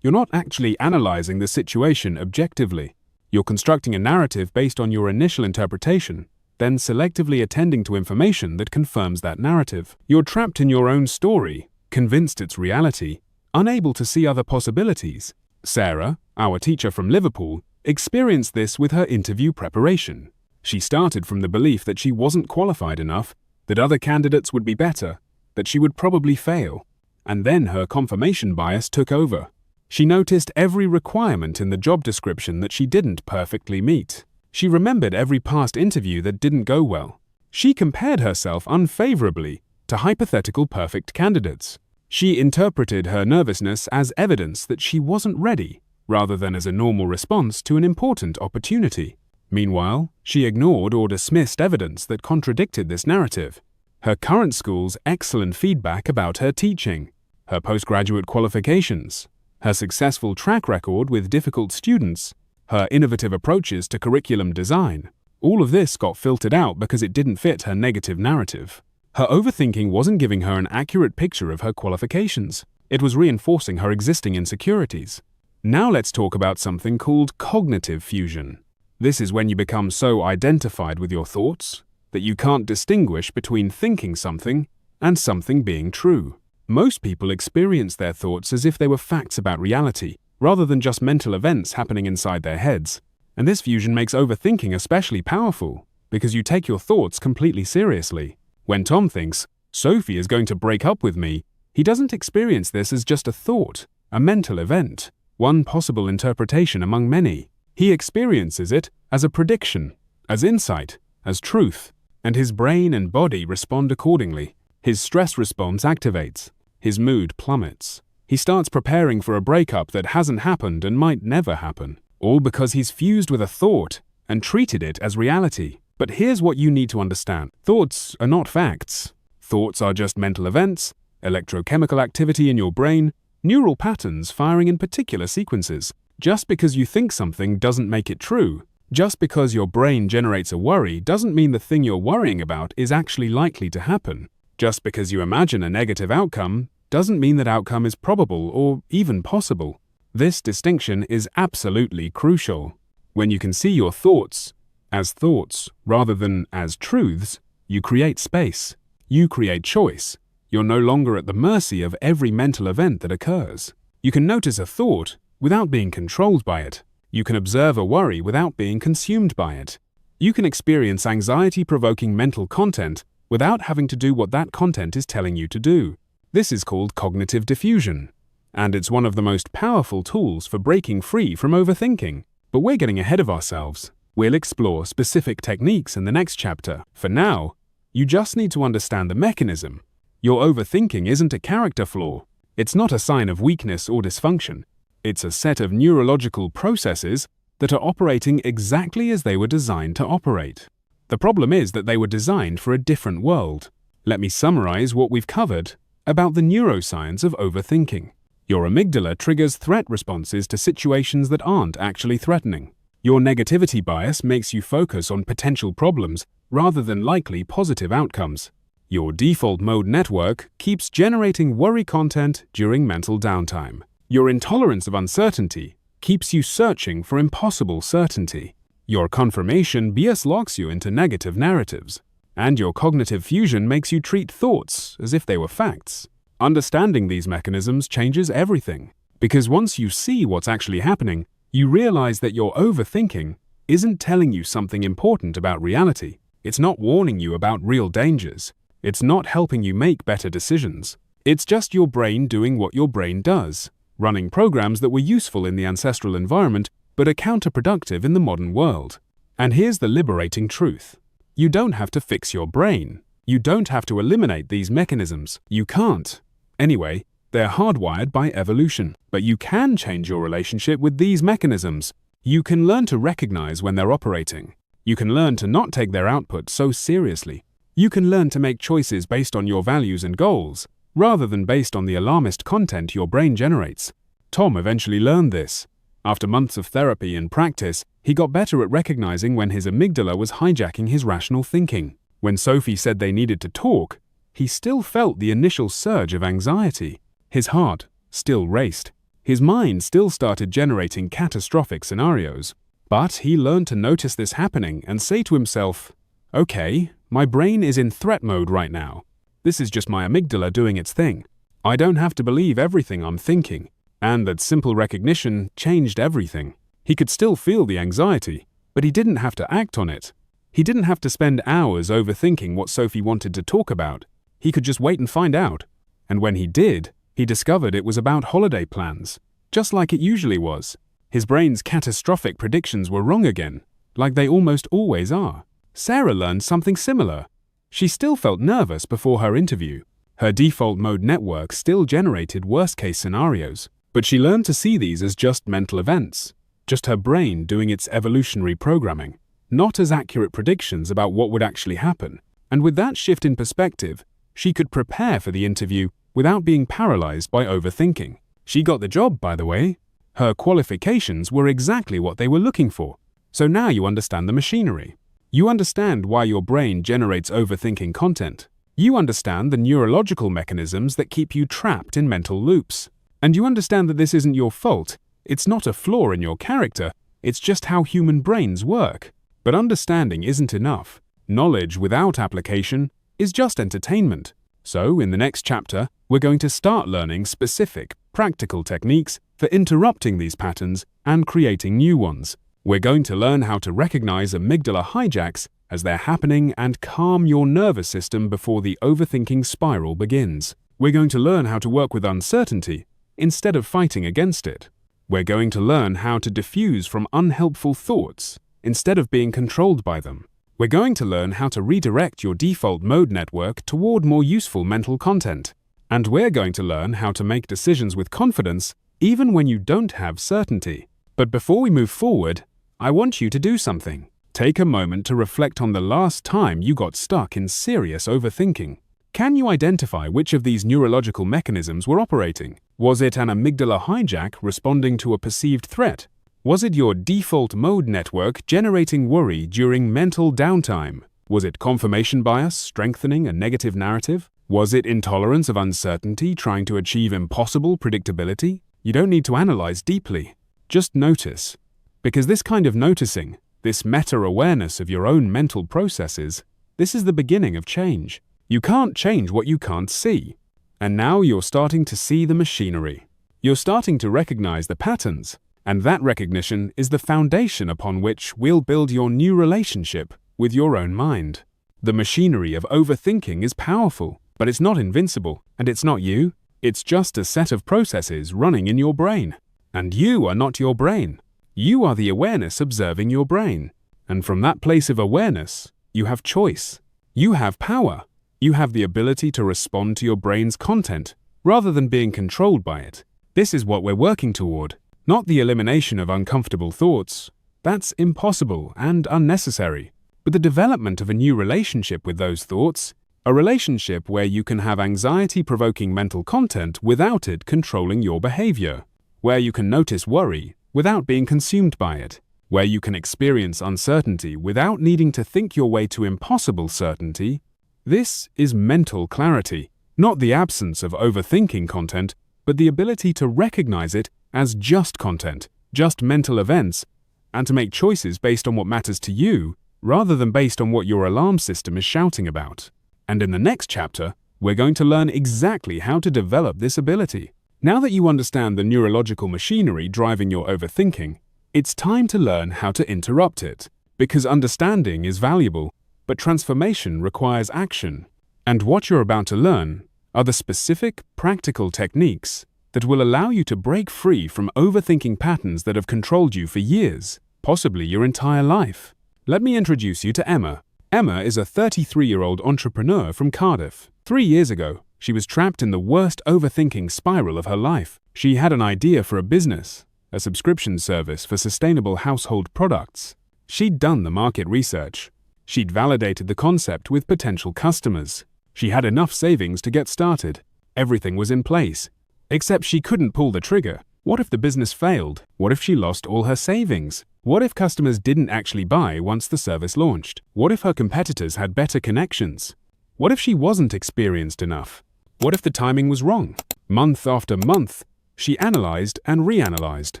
You're not actually analyzing the situation objectively. You're constructing a narrative based on your initial interpretation, then selectively attending to information that confirms that narrative. You're trapped in your own story, convinced it's reality, unable to see other possibilities. Sarah, our teacher from Liverpool, experienced this with her interview preparation. She started from the belief that she wasn't qualified enough, that other candidates would be better, that she would probably fail. And then her confirmation bias took over. She noticed every requirement in the job description that she didn't perfectly meet. She remembered every past interview that didn't go well. She compared herself unfavorably to hypothetical perfect candidates. She interpreted her nervousness as evidence that she wasn't ready, rather than as a normal response to an important opportunity. Meanwhile, she ignored or dismissed evidence that contradicted this narrative. Her current school's excellent feedback about her teaching, her postgraduate qualifications, her successful track record with difficult students, her innovative approaches to curriculum design. All of this got filtered out because it didn't fit her negative narrative. Her overthinking wasn't giving her an accurate picture of her qualifications. It was reinforcing her existing insecurities. Now let's talk about something called cognitive fusion. This is when you become so identified with your thoughts that you can't distinguish between thinking something and something being true. Most people experience their thoughts as if they were facts about reality, rather than just mental events happening inside their heads. And this fusion makes overthinking especially powerful, because you take your thoughts completely seriously. When Tom thinks, Sophie is going to break up with me, he doesn't experience this as just a thought, a mental event, one possible interpretation among many. He experiences it as a prediction, as insight, as truth, and his brain and body respond accordingly. His stress response activates. His mood plummets. He starts preparing for a breakup that hasn't happened and might never happen, all because he's fused with a thought and treated it as reality. But here's what you need to understand. Thoughts are not facts. Thoughts are just mental events, electrochemical activity in your brain, neural patterns firing in particular sequences. Just because you think something doesn't make it true. Just because your brain generates a worry doesn't mean the thing you're worrying about is actually likely to happen. Just because you imagine a negative outcome doesn't mean that outcome is probable or even possible. This distinction is absolutely crucial. When you can see your thoughts as thoughts rather than as truths, you create space. You create choice. You're no longer at the mercy of every mental event that occurs. You can notice a thought without being controlled by it. You can observe a worry without being consumed by it. You can experience anxiety-provoking mental content without having to do what that content is telling you to do. This is called cognitive diffusion, and it's one of the most powerful tools for breaking free from overthinking. But we're getting ahead of ourselves. We'll explore specific techniques in the next chapter. For now, you just need to understand the mechanism. Your overthinking isn't a character flaw. It's not a sign of weakness or dysfunction. It's a set of neurological processes that are operating exactly as they were designed to operate. The problem is that they were designed for a different world. Let me summarize what we've covered about the neuroscience of overthinking. Your amygdala triggers threat responses to situations that aren't actually threatening. Your negativity bias makes you focus on potential problems rather than likely positive outcomes. Your default mode network keeps generating worry content during mental downtime. Your intolerance of uncertainty keeps you searching for impossible certainty. Your confirmation bias locks you into negative narratives. And your cognitive fusion makes you treat thoughts as if they were facts. Understanding these mechanisms changes everything. Because once you see what's actually happening, you realize that your overthinking isn't telling you something important about reality. It's not warning you about real dangers. It's not helping you make better decisions. It's just your brain doing what your brain does, running programs that were useful in the ancestral environment but are counterproductive in the modern world. And here's the liberating truth. You don't have to fix your brain. You don't have to eliminate these mechanisms. You can't. Anyway, they're hardwired by evolution. But you can change your relationship with these mechanisms. You can learn to recognize when they're operating. You can learn to not take their output so seriously. You can learn to make choices based on your values and goals, rather than based on the alarmist content your brain generates. Tom eventually learned this. After months of therapy and practice, he got better at recognizing when his amygdala was hijacking his rational thinking. When Sophie said they needed to talk, he still felt the initial surge of anxiety. His heart still raced. His mind still started generating catastrophic scenarios. But he learned to notice this happening and say to himself, "Okay, my brain is in threat mode right now. This is just my amygdala doing its thing. I don't have to believe everything I'm thinking." And that simple recognition changed everything. He could still feel the anxiety, but he didn't have to act on it. He didn't have to spend hours overthinking what Sophie wanted to talk about. He could just wait and find out. And when he did, he discovered it was about holiday plans, just like it usually was. His brain's catastrophic predictions were wrong again, like they almost always are. Sarah learned something similar. She still felt nervous before her interview. Her default mode network still generated worst-case scenarios, but she learned to see these as just mental events, just her brain doing its evolutionary programming, not as accurate predictions about what would actually happen. And with that shift in perspective, she could prepare for the interview without being paralyzed by overthinking. She got the job, by the way. Her qualifications were exactly what they were looking for. So now you understand the machinery. You understand why your brain generates overthinking content. You understand the neurological mechanisms that keep you trapped in mental loops. And you understand that this isn't your fault. It's not a flaw in your character. It's just how human brains work. But understanding isn't enough. Knowledge without application is just entertainment. So, in the next chapter, we're going to start learning specific, practical techniques for interrupting these patterns and creating new ones. We're going to learn how to recognize amygdala hijacks as they're happening and calm your nervous system before the overthinking spiral begins. We're going to learn how to work with uncertainty instead of fighting against it. We're going to learn how to diffuse from unhelpful thoughts instead of being controlled by them. We're going to learn how to redirect your default mode network toward more useful mental content. And we're going to learn how to make decisions with confidence even when you don't have certainty. But before we move forward, I want you to do something. Take a moment to reflect on the last time you got stuck in serious overthinking. Can you identify which of these neurological mechanisms were operating? Was it an amygdala hijack responding to a perceived threat? Was it your default mode network generating worry during mental downtime? Was it confirmation bias strengthening a negative narrative? Was it intolerance of uncertainty trying to achieve impossible predictability? You don't need to analyze deeply. Just notice. Because this kind of noticing, this meta-awareness of your own mental processes, this is the beginning of change. You can't change what you can't see. And now you're starting to see the machinery. You're starting to recognize the patterns. And that recognition is the foundation upon which we'll build your new relationship with your own mind. The machinery of overthinking is powerful, but it's not invincible, and it's not you. It's just a set of processes running in your brain. And you are not your brain. You are the awareness observing your brain. And from that place of awareness, you have choice. You have power. You have the ability to respond to your brain's content, rather than being controlled by it. This is what we're working toward. Not the elimination of uncomfortable thoughts. That's impossible and unnecessary. But the development of a new relationship with those thoughts, a relationship where you can have anxiety-provoking mental content without it controlling your behavior, where you can notice worry without being consumed by it, where you can experience uncertainty without needing to think your way to impossible certainty. This is mental clarity, not the absence of overthinking content, but the ability to recognize it as just content, just mental events, and to make choices based on what matters to you, rather than based on what your alarm system is shouting about. And in the next chapter, we're going to learn exactly how to develop this ability. Now that you understand the neurological machinery driving your overthinking, it's time to learn how to interrupt it, because understanding is valuable, but transformation requires action. And what you're about to learn are the specific, practical techniques that will allow you to break free from overthinking patterns that have controlled you for years, possibly your entire life. Let me introduce you to Emma. Emma is a 33-year-old entrepreneur from Cardiff. 3 years ago, she was trapped in the worst overthinking spiral of her life. She had an idea for a business, a subscription service for sustainable household products. She'd done the market research. She'd validated the concept with potential customers. She had enough savings to get started. Everything was in place. Except she couldn't pull the trigger. What if the business failed? What if she lost all her savings? What if customers didn't actually buy once the service launched? What if her competitors had better connections? What if she wasn't experienced enough? What if the timing was wrong? Month after month, she analyzed and reanalyzed.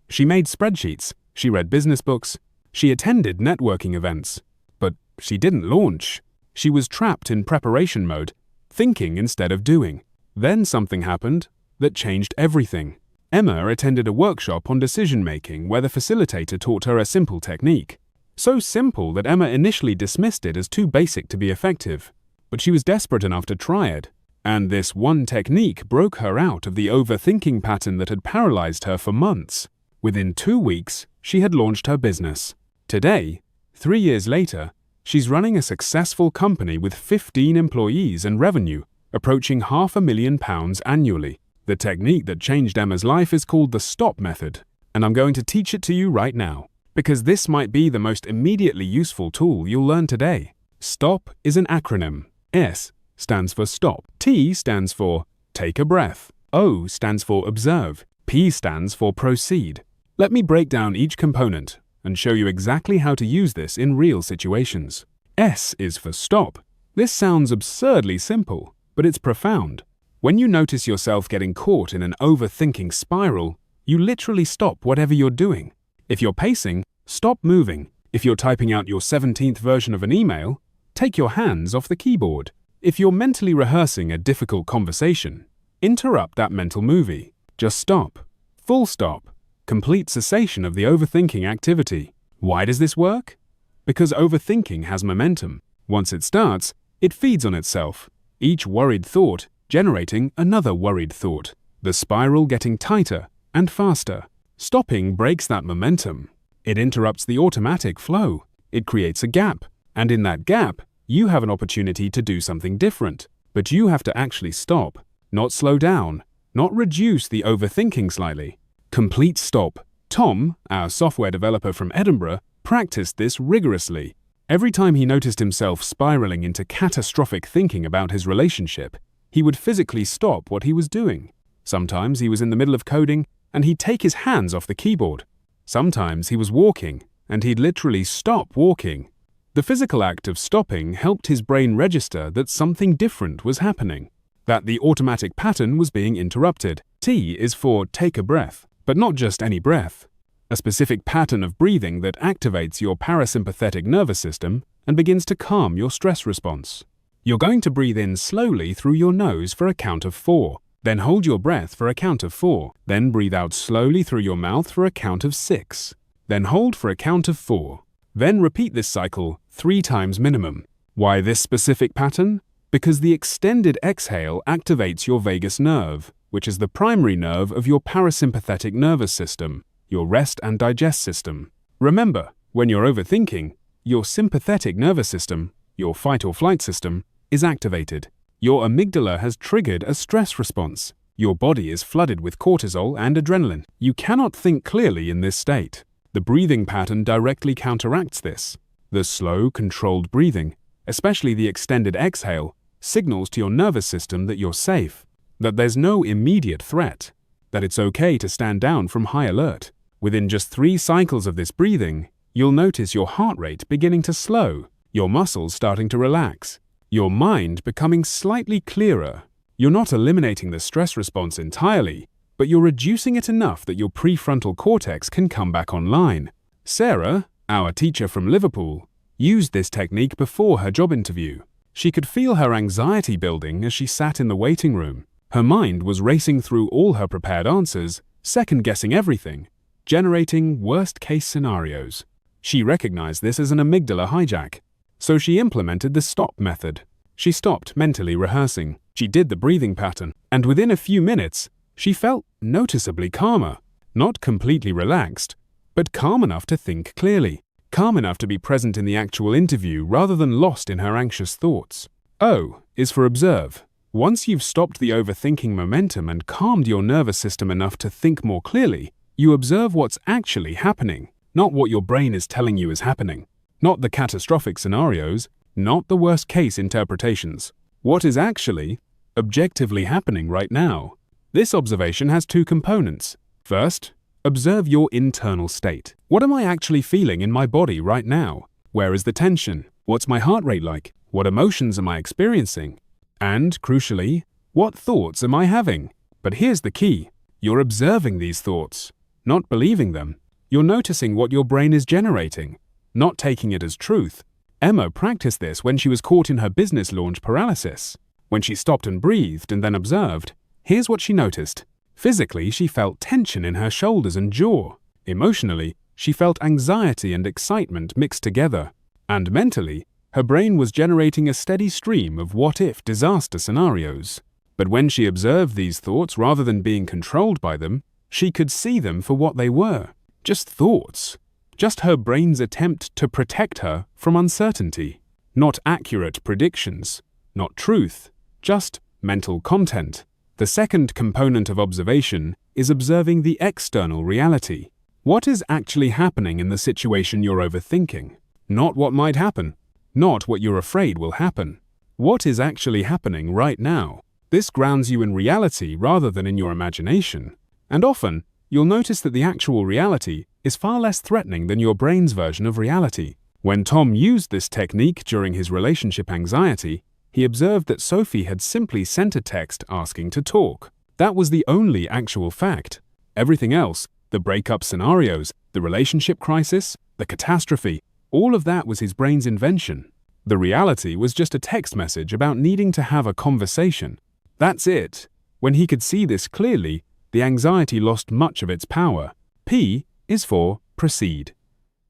She made spreadsheets, she read business books, she attended networking events. But she didn't launch. She was trapped in preparation mode, thinking instead of doing. Then something happened that changed everything. Emma attended a workshop on decision-making where the facilitator taught her a simple technique. So simple that Emma initially dismissed it as too basic to be effective. But she was desperate enough to try it. And this one technique broke her out of the overthinking pattern that had paralyzed her for months. Within 2 weeks, she had launched her business. Today, 3 years later, she's running a successful company with 15 employees and revenue approaching £500,000 annually. The technique that changed Emma's life is called the STOP method, and I'm going to teach it to you right now, because this might be the most immediately useful tool you'll learn today. STOP is an acronym. S stands for stop. T stands for take a breath. O stands for observe. P stands for proceed. Let me break down each component and show you exactly how to use this in real situations. S is for stop. This sounds absurdly simple, but it's profound. When you notice yourself getting caught in an overthinking spiral, you literally stop whatever you're doing. If you're pacing, stop moving. If you're typing out your 17th version of an email, take your hands off the keyboard. If you're mentally rehearsing a difficult conversation, interrupt that mental movie. Just stop. Full stop. Complete cessation of the overthinking activity. Why does this work? Because overthinking has momentum. Once it starts, it feeds on itself. Each worried thought generating another worried thought. The spiral getting tighter and faster. Stopping breaks that momentum. It interrupts the automatic flow. It creates a gap. And in that gap, you have an opportunity to do something different. But you have to actually stop, not slow down, not reduce the overthinking slightly. Complete stop. Tom, our software developer from Edinburgh, practiced this rigorously. Every time he noticed himself spiraling into catastrophic thinking about his relationship, he would physically stop what he was doing. Sometimes he was in the middle of coding, and he'd take his hands off the keyboard. Sometimes he was walking, and he'd literally stop walking. The physical act of stopping helped his brain register that something different was happening, that the automatic pattern was being interrupted. T is for take a breath, but not just any breath. A specific pattern of breathing that activates your parasympathetic nervous system and begins to calm your stress response. You're going to breathe in slowly through your nose for a count of 4, then hold your breath for a count of 4, then breathe out slowly through your mouth for a count of 6, then hold for a count of 4. Then repeat this cycle 3 times minimum. Why this specific pattern? Because the extended exhale activates your vagus nerve, which is the primary nerve of your parasympathetic nervous system, your rest and digest system. Remember, when you're overthinking, your sympathetic nervous system, your fight or flight system, is activated. Your amygdala has triggered a stress response. Your body is flooded with cortisol and adrenaline. You cannot think clearly in this state. The breathing pattern directly counteracts this. The slow, controlled breathing, especially the extended exhale, signals to your nervous system that you're safe, that there's no immediate threat, that it's okay to stand down from high alert. Within just 3 cycles of this breathing, you'll notice your heart rate beginning to slow, your muscles starting to relax, your mind becoming slightly clearer. You're not eliminating the stress response entirely, but you're reducing it enough that your prefrontal cortex can come back online. Sarah, our teacher from Liverpool, used this technique before her job interview. She could feel her anxiety building as she sat in the waiting room. Her mind was racing through all her prepared answers, second-guessing everything, generating worst-case scenarios. She recognized this as an amygdala hijack, so she implemented the STOP method. She stopped mentally rehearsing. She did the breathing pattern, and within a few minutes, she felt noticeably calmer. Not completely relaxed, but calm enough to think clearly, calm enough to be present in the actual interview rather than lost in her anxious thoughts. O is for observe. Once you've stopped the overthinking momentum and calmed your nervous system enough to think more clearly, you observe what's actually happening, not what your brain is telling you is happening, not the catastrophic scenarios, not the worst-case interpretations. What is actually, objectively happening right now? This observation has 2 components. First, Observe your internal state. What am I actually feeling in my body right now? Where is the tension? What's my heart rate like? What emotions am I experiencing? And, crucially, what thoughts am I having? But here's the key. You're observing these thoughts, not believing them. You're noticing what your brain is generating, not taking it as truth. Emma practiced this when she was caught in her business launch paralysis. When she stopped and breathed and then observed, here's what she noticed. Physically, she felt tension in her shoulders and jaw. Emotionally, she felt anxiety and excitement mixed together. And mentally, her brain was generating a steady stream of what-if disaster scenarios. But when she observed these thoughts rather than being controlled by them, she could see them for what they were. Just thoughts. Just her brain's attempt to protect her from uncertainty. Not accurate predictions. Not truth. Just mental content. The second component of observation is observing the external reality. What is actually happening in the situation you're overthinking? Not what might happen. Not what you're afraid will happen. What is actually happening right now? This grounds you in reality rather than in your imagination. And often, you'll notice that the actual reality is far less threatening than your brain's version of reality. When Tom used this technique during his relationship anxiety, he observed that Sophie had simply sent a text asking to talk. That was the only actual fact. Everything else, the breakup scenarios, the relationship crisis, the catastrophe, all of that was his brain's invention. The reality was just a text message about needing to have a conversation. That's it. When he could see this clearly, the anxiety lost much of its power. P is for proceed.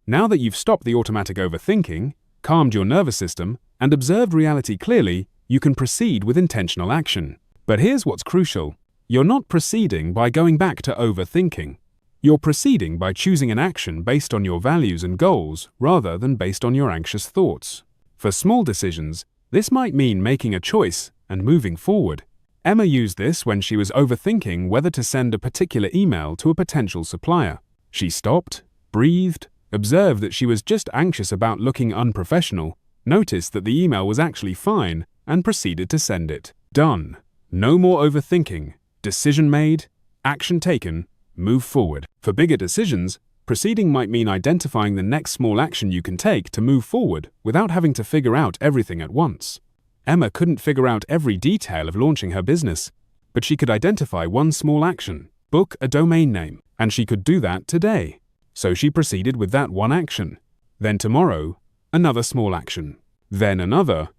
Now that you've stopped the automatic overthinking, calmed your nervous system, and observed reality clearly, you can proceed with intentional action. But here's what's crucial. You're not proceeding by going back to overthinking. You're proceeding by choosing an action based on your values and goals rather than based on your anxious thoughts. For small decisions, this might mean making a choice and moving forward. Emma used this when she was overthinking whether to send a particular email to a potential supplier. She stopped, breathed, observed that she was just anxious about looking unprofessional, noticed that the email was actually fine, and proceeded to send it. Done. No more overthinking. Decision made, action taken, move forward. For bigger decisions, proceeding might mean identifying the next small action you can take to move forward without having to figure out everything at once. Emma couldn't figure out every detail of launching her business, but she could identify one small action, book a domain name, and she could do that today. So she proceeded with that one action. Then tomorrow, another small action. Then another.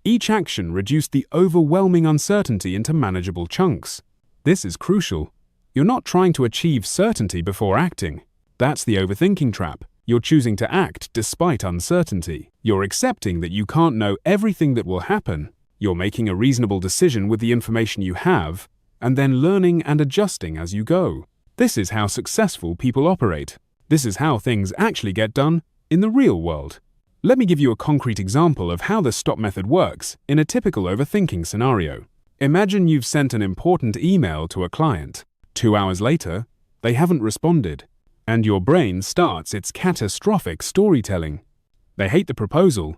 Each action reduced the overwhelming uncertainty into manageable chunks. This is crucial. You're not trying to achieve certainty before acting. That's the overthinking trap. You're choosing to act despite uncertainty. You're accepting that you can't know everything that will happen. You're making a reasonable decision with the information you have, and then learning and adjusting as you go. This is how successful people operate. This is how things actually get done in the real world. Let me give you a concrete example of how the STOP method works in a typical overthinking scenario. Imagine you've sent an important email to a client. 2 hours later, they haven't responded, and your brain starts its catastrophic storytelling. They hate the proposal.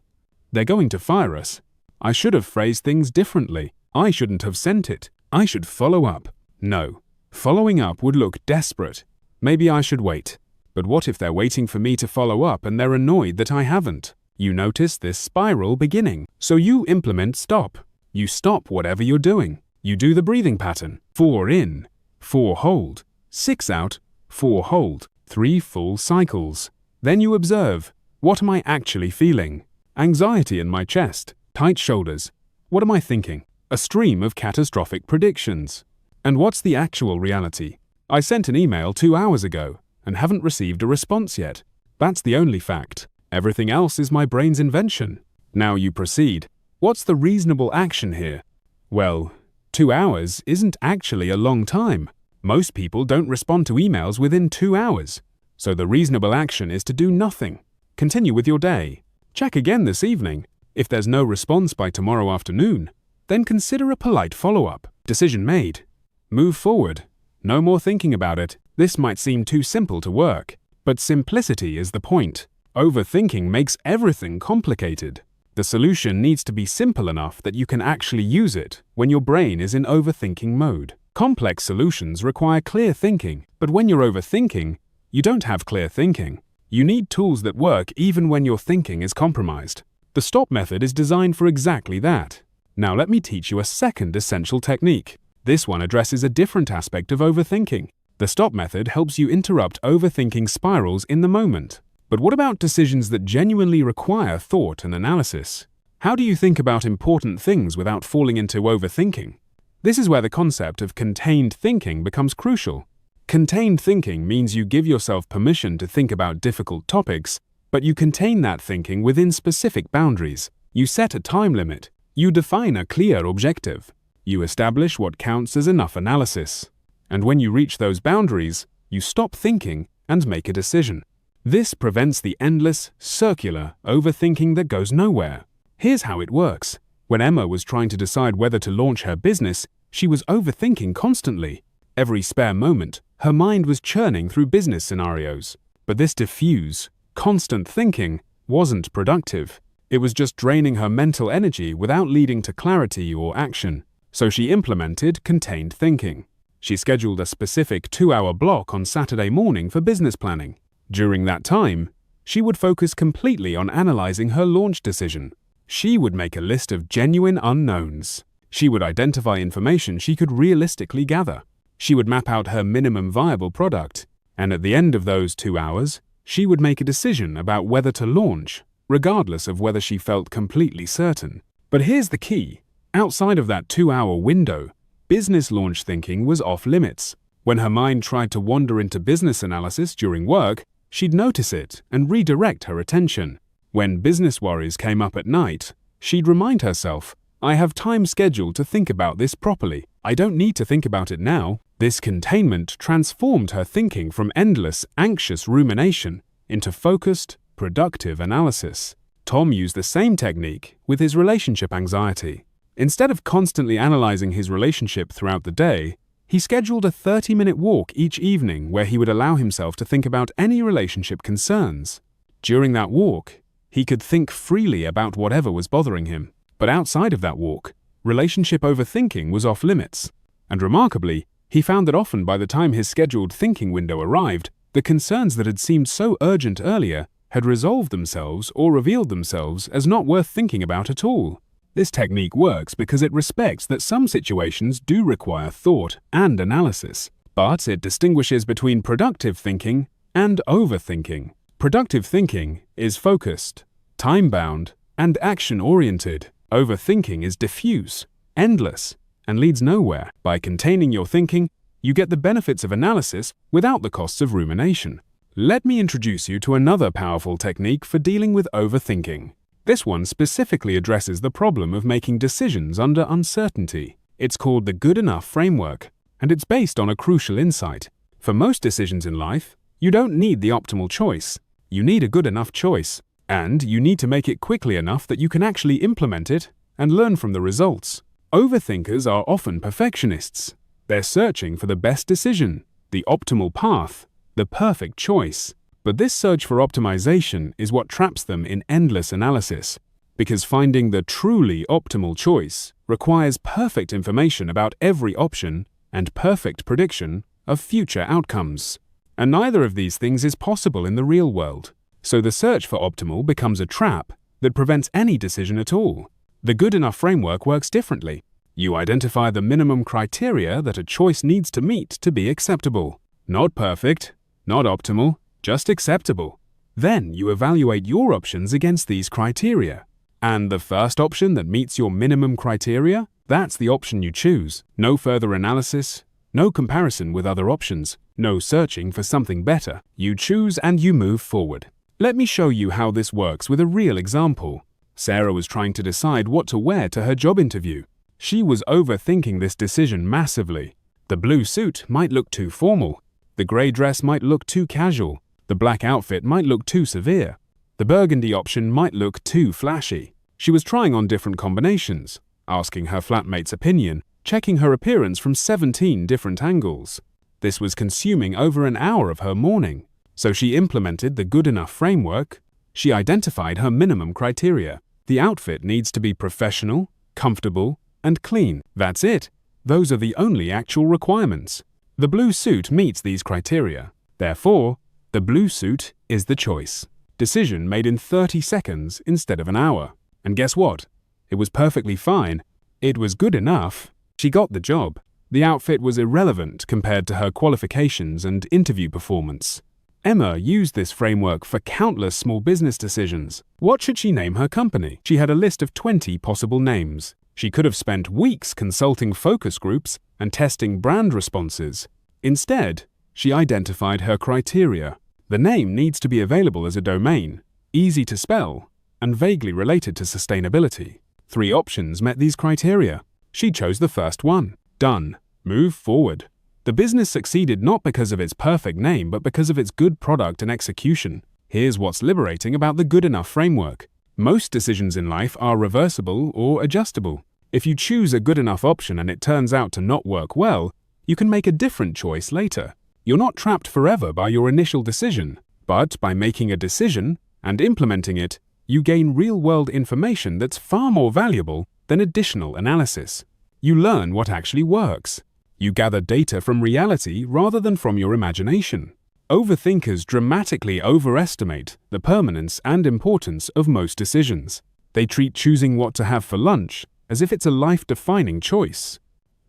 They're going to fire us. I should have phrased things differently. I shouldn't have sent it. I should follow up. No, following up would look desperate. Maybe I should wait. But what if they're waiting for me to follow up and they're annoyed that I haven't? You notice this spiral beginning. So you implement STOP. You stop whatever you're doing. You do the breathing pattern. 4 in, 4 hold, 6 out, 4 hold, 3 full cycles. Then you observe, what am I actually feeling? Anxiety in my chest, tight shoulders. What am I thinking? A stream of catastrophic predictions. And what's the actual reality? I sent an email 2 hours ago and haven't received a response yet. That's the only fact. Everything else is my brain's invention. Now you proceed. What's the reasonable action here? Well, 2 hours isn't actually a long time. Most people don't respond to emails within 2 hours. So the reasonable action is to do nothing. Continue with your day. Check again this evening. If there's no response by tomorrow afternoon, then consider a polite follow-up. Decision made. Move forward. No more thinking about it. This might seem too simple to work, but simplicity is the point. Overthinking makes everything complicated. The solution needs to be simple enough that you can actually use it when your brain is in overthinking mode. Complex solutions require clear thinking, but when you're overthinking, you don't have clear thinking. You need tools that work even when your thinking is compromised. The STOP method is designed for exactly that. Now let me teach you a second essential technique. This one addresses a different aspect of overthinking. The STOP method helps you interrupt overthinking spirals in the moment. But what about decisions that genuinely require thought and analysis? How do you think about important things without falling into overthinking? This is where the concept of contained thinking becomes crucial. Contained thinking means you give yourself permission to think about difficult topics, but you contain that thinking within specific boundaries. You set a time limit. You define a clear objective. You establish what counts as enough analysis. And when you reach those boundaries, you stop thinking and make a decision. This prevents the endless, circular overthinking that goes nowhere. Here's how it works. When Emma was trying to decide whether to launch her business, she was overthinking constantly. Every spare moment, her mind was churning through business scenarios. But this diffuse, constant thinking wasn't productive. It was just draining her mental energy without leading to clarity or action. So she implemented contained thinking. She scheduled a specific 2-hour block on Saturday morning for business planning. During that time, she would focus completely on analyzing her launch decision. She would make a list of genuine unknowns. She would identify information she could realistically gather. She would map out her minimum viable product. And at the end of those 2 hours, she would make a decision about whether to launch, regardless of whether she felt completely certain. But here's the key. Outside of that 2-hour window, business launch thinking was off limits. When her mind tried to wander into business analysis during work, she'd notice it and redirect her attention. When business worries came up at night, she'd remind herself, I have time scheduled to think about this properly. I don't need to think about it now. This containment transformed her thinking from endless, anxious rumination into focused, productive analysis. Tom used the same technique with his relationship anxiety. Instead of constantly analyzing his relationship throughout the day, he scheduled a 30-minute walk each evening where he would allow himself to think about any relationship concerns. During that walk, he could think freely about whatever was bothering him. But outside of that walk, relationship overthinking was off limits. And remarkably, he found that often by the time his scheduled thinking window arrived, the concerns that had seemed so urgent earlier had resolved themselves or revealed themselves as not worth thinking about at all. This technique works because it respects that some situations do require thought and analysis, but it distinguishes between productive thinking and overthinking. Productive thinking is focused, time-bound, and action-oriented. Overthinking is diffuse, endless, and leads nowhere. By containing your thinking, you get the benefits of analysis without the costs of rumination. Let me introduce you to another powerful technique for dealing with overthinking. This one specifically addresses the problem of making decisions under uncertainty. It's called the good enough framework, and it's based on a crucial insight. For most decisions in life, you don't need the optimal choice. You need a good enough choice, and you need to make it quickly enough that you can actually implement it and learn from the results. Overthinkers are often perfectionists. They're searching for the best decision, the optimal path, the perfect choice. But this search for optimization is what traps them in endless analysis, because finding the truly optimal choice requires perfect information about every option and perfect prediction of future outcomes. And neither of these things is possible in the real world. So the search for optimal becomes a trap that prevents any decision at all. The good enough framework works differently. You identify the minimum criteria that a choice needs to meet to be acceptable. Not perfect, not optimal, just acceptable. Then you evaluate your options against these criteria. And the first option that meets your minimum criteria, that's the option you choose. No further analysis, no comparison with other options, no searching for something better. You choose and you move forward. Let me show you how this works with a real example. Sarah was trying to decide what to wear to her job interview. She was overthinking this decision massively. The blue suit might look too formal. The grey dress might look too casual. The black outfit might look too severe. The burgundy option might look too flashy. She was trying on different combinations, asking her flatmate's opinion, checking her appearance from 17 different angles. This was consuming over an hour of her morning. So she implemented the good enough framework. She identified her minimum criteria. The outfit needs to be professional, comfortable, and clean. That's it. Those are the only actual requirements. The blue suit meets these criteria. Therefore, the blue suit is the choice. Decision made in 30 seconds instead of an hour. And guess what? It was perfectly fine. It was good enough. She got the job. The outfit was irrelevant compared to her qualifications and interview performance. Emma used this framework for countless small business decisions. What should she name her company? She had a list of 20 possible names. She could have spent weeks consulting focus groups and testing brand responses. Instead, she identified her criteria. The name needs to be available as a domain, easy to spell, and vaguely related to sustainability. 3 options met these criteria. She chose the first one. Done. Move forward. The business succeeded not because of its perfect name, but because of its good product and execution. Here's what's liberating about the good enough framework. Most decisions in life are reversible or adjustable. If you choose a good enough option and it turns out to not work well, you can make a different choice later. You're not trapped forever by your initial decision, but by making a decision and implementing it, you gain real-world information that's far more valuable than additional analysis. You learn what actually works. You gather data from reality rather than from your imagination. Overthinkers dramatically overestimate the permanence and importance of most decisions. They treat choosing what to have for lunch as if it's a life-defining choice.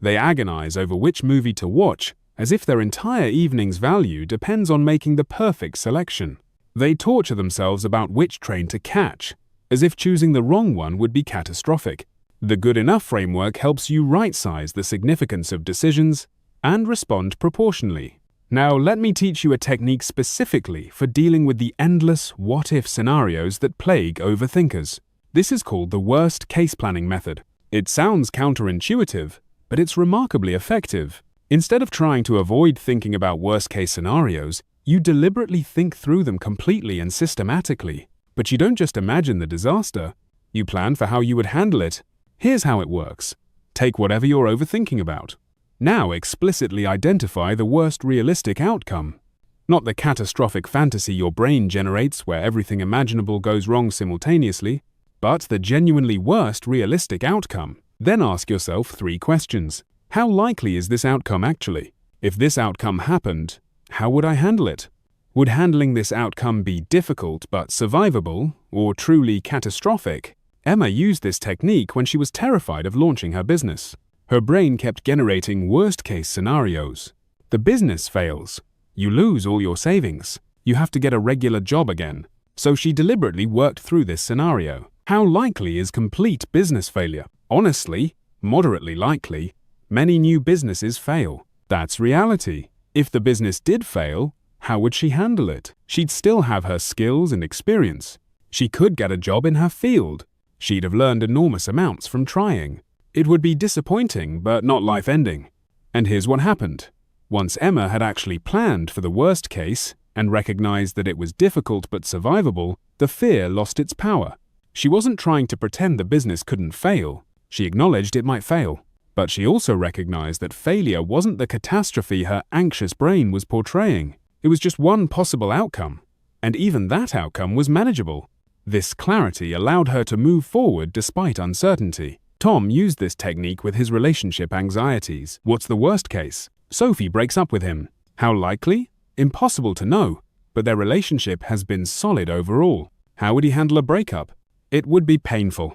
They agonize over which movie to watch as if their entire evening's value depends on making the perfect selection. They torture themselves about which train to catch, as if choosing the wrong one would be catastrophic. The good enough framework helps you right-size the significance of decisions and respond proportionally. Now let me teach you a technique specifically for dealing with the endless what-if scenarios that plague overthinkers. This is called the worst case planning method. It sounds counterintuitive, but it's remarkably effective. Instead of trying to avoid thinking about worst-case scenarios, you deliberately think through them completely and systematically. But you don't just imagine the disaster, you plan for how you would handle it. Here's how it works. Take whatever you're overthinking about. Now explicitly identify the worst realistic outcome. Not the catastrophic fantasy your brain generates where everything imaginable goes wrong simultaneously, but the genuinely worst realistic outcome. Then ask yourself 3 questions. How likely is this outcome actually? If this outcome happened, how would I handle it? Would handling this outcome be difficult but survivable, or truly catastrophic? Emma used this technique when she was terrified of launching her business. Her brain kept generating worst-case scenarios. The business fails. You lose all your savings. You have to get a regular job again. So she deliberately worked through this scenario. How likely is complete business failure? Honestly, moderately likely. Many new businesses fail. That's reality. If the business did fail, how would she handle it? She'd still have her skills and experience. She could get a job in her field. She'd have learned enormous amounts from trying. It would be disappointing, but not life-ending. And here's what happened. Once Emma had actually planned for the worst case and recognized that it was difficult but survivable, the fear lost its power. She wasn't trying to pretend the business couldn't fail. She acknowledged it might fail. But she also recognized that failure wasn't the catastrophe her anxious brain was portraying. It was just one possible outcome, and even that outcome was manageable. This clarity allowed her to move forward despite uncertainty. Tom used this technique with his relationship anxieties. What's the worst case? Sophie breaks up with him. How likely? Impossible to know, but their relationship has been solid overall. How would he handle a breakup? It would be painful.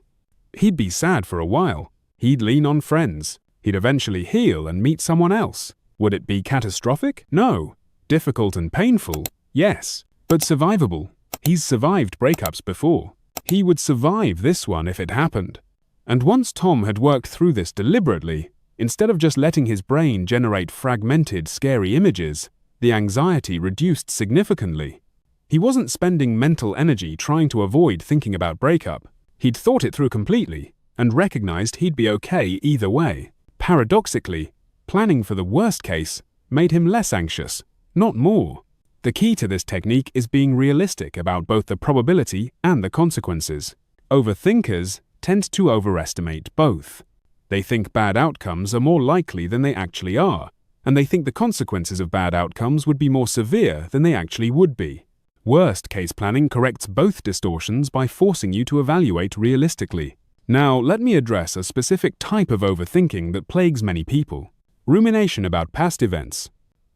He'd be sad for a while. He'd lean on friends. He'd eventually heal and meet someone else. Would it be catastrophic? No. Difficult and painful? Yes. But survivable. He's survived breakups before. He would survive this one if it happened. And once Tom had worked through this deliberately, instead of just letting his brain generate fragmented, scary images, the anxiety reduced significantly. He wasn't spending mental energy trying to avoid thinking about breakup. He'd thought it through completely and recognized he'd be okay either way. Paradoxically, planning for the worst case made him less anxious, not more. The key to this technique is being realistic about both the probability and the consequences. Overthinkers tend to overestimate both. They think bad outcomes are more likely than they actually are, and they think the consequences of bad outcomes would be more severe than they actually would be. Worst case planning corrects both distortions by forcing you to evaluate realistically. Now, let me address a specific type of overthinking that plagues many people. Rumination about past events.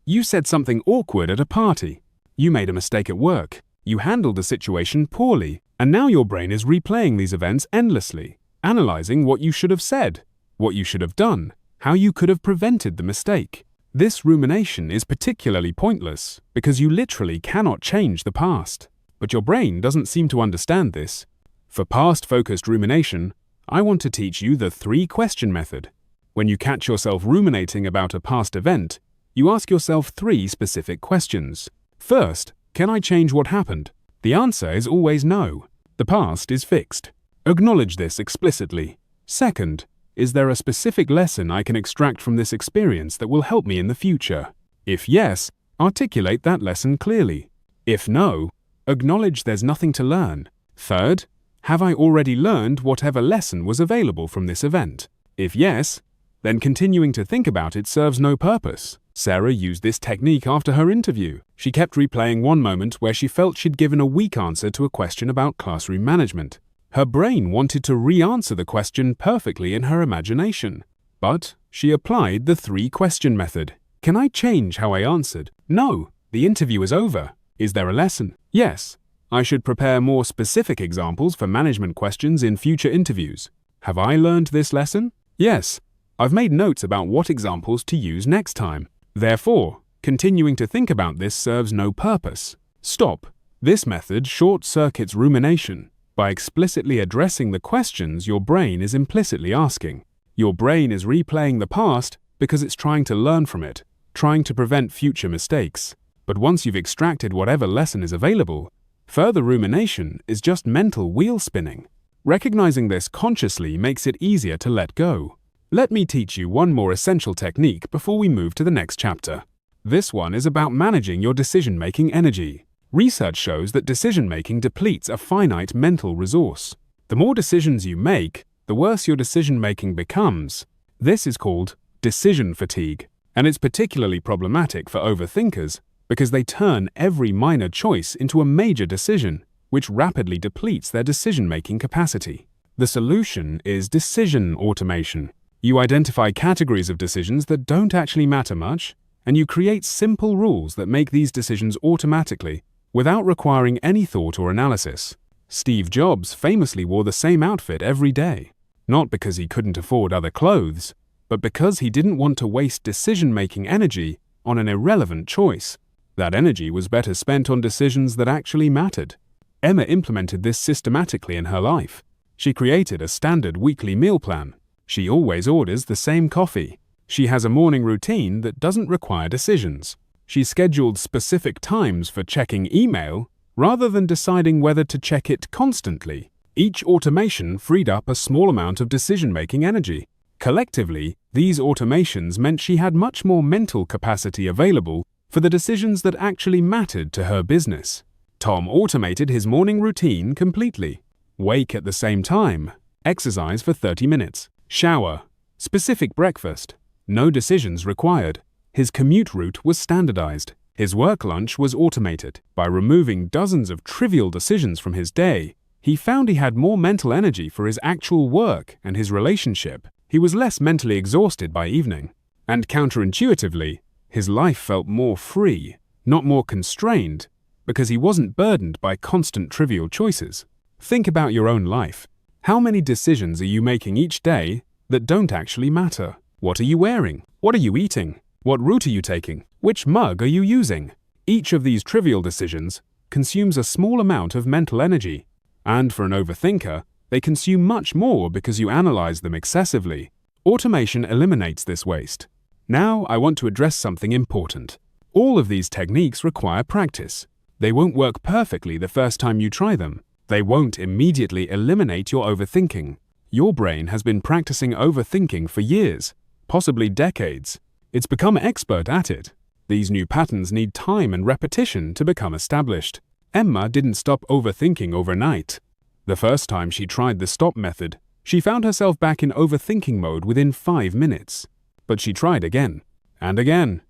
You said something awkward at a party. You made a mistake at work. You handled a situation poorly, and now your brain is replaying these events endlessly, analyzing what you should have said, what you should have done, how you could have prevented the mistake. This rumination is particularly pointless because you literally cannot change the past. But your brain doesn't seem to understand this. For past-focused rumination, I want to teach you the 3-question method. When you catch yourself ruminating about a past event, you ask yourself 3 specific questions. First, can I change what happened? The answer is always no. The past is fixed. Acknowledge this explicitly. Second, is there a specific lesson I can extract from this experience that will help me in the future? If yes, articulate that lesson clearly. If no, acknowledge there's nothing to learn. Third, have I already learned whatever lesson was available from this event? If yes, then continuing to think about it serves no purpose. Sarah used this technique after her interview. She kept replaying one moment where she felt she'd given a weak answer to a question about classroom management. Her brain wanted to re-answer the question perfectly in her imagination. But she applied the 3-question method. Can I change how I answered? No. The interview is over. Is there a lesson? Yes. I should prepare more specific examples for management questions in future interviews. Have I learned this lesson? Yes. I've made notes about what examples to use next time. Therefore, continuing to think about this serves no purpose. Stop. This method short-circuits rumination by explicitly addressing the questions your brain is implicitly asking. Your brain is replaying the past because it's trying to learn from it, trying to prevent future mistakes. But once you've extracted whatever lesson is available, further rumination is just mental wheel spinning. Recognizing this consciously makes it easier to let go. Let me teach you one more essential technique before we move to the next chapter. This one is about managing your decision-making energy. Research shows that decision-making depletes a finite mental resource. The more decisions you make, the worse your decision-making becomes. This is called decision fatigue, and it's particularly problematic for overthinkers because they turn every minor choice into a major decision, which rapidly depletes their decision-making capacity. The solution is decision automation. You identify categories of decisions that don't actually matter much, and you create simple rules that make these decisions automatically, without requiring any thought or analysis. Steve Jobs famously wore the same outfit every day, not because he couldn't afford other clothes, but because he didn't want to waste decision-making energy on an irrelevant choice. That energy was better spent on decisions that actually mattered. Emma implemented this systematically in her life. She created a standard weekly meal plan. She always orders the same coffee. She has a morning routine that doesn't require decisions. She scheduled specific times for checking email rather than deciding whether to check it constantly. Each automation freed up a small amount of decision-making energy. Collectively, these automations meant she had much more mental capacity available for the decisions that actually mattered to her business. Tom automated his morning routine completely. Wake at the same time. Exercise for 30 minutes. Shower. Specific breakfast. No decisions required. His commute route was standardized. His work lunch was automated. By removing dozens of trivial decisions from his day, he found he had more mental energy for his actual work and his relationship. He was less mentally exhausted by evening. And counterintuitively, his life felt more free, not more constrained, because he wasn't burdened by constant trivial choices. Think about your own life. How many decisions are you making each day that don't actually matter? What are you wearing? What are you eating? What route are you taking? Which mug are you using? Each of these trivial decisions consumes a small amount of mental energy. And for an overthinker, they consume much more because you analyze them excessively. Automation eliminates this waste. Now I want to address something important. All of these techniques require practice. They won't work perfectly the first time you try them. They won't immediately eliminate your overthinking. Your brain has been practicing overthinking for years, possibly decades. It's become expert at it. These new patterns need time and repetition to become established. Emma didn't stop overthinking overnight. The first time she tried the stop method, she found herself back in overthinking mode within 5 minutes. But she tried again, and again.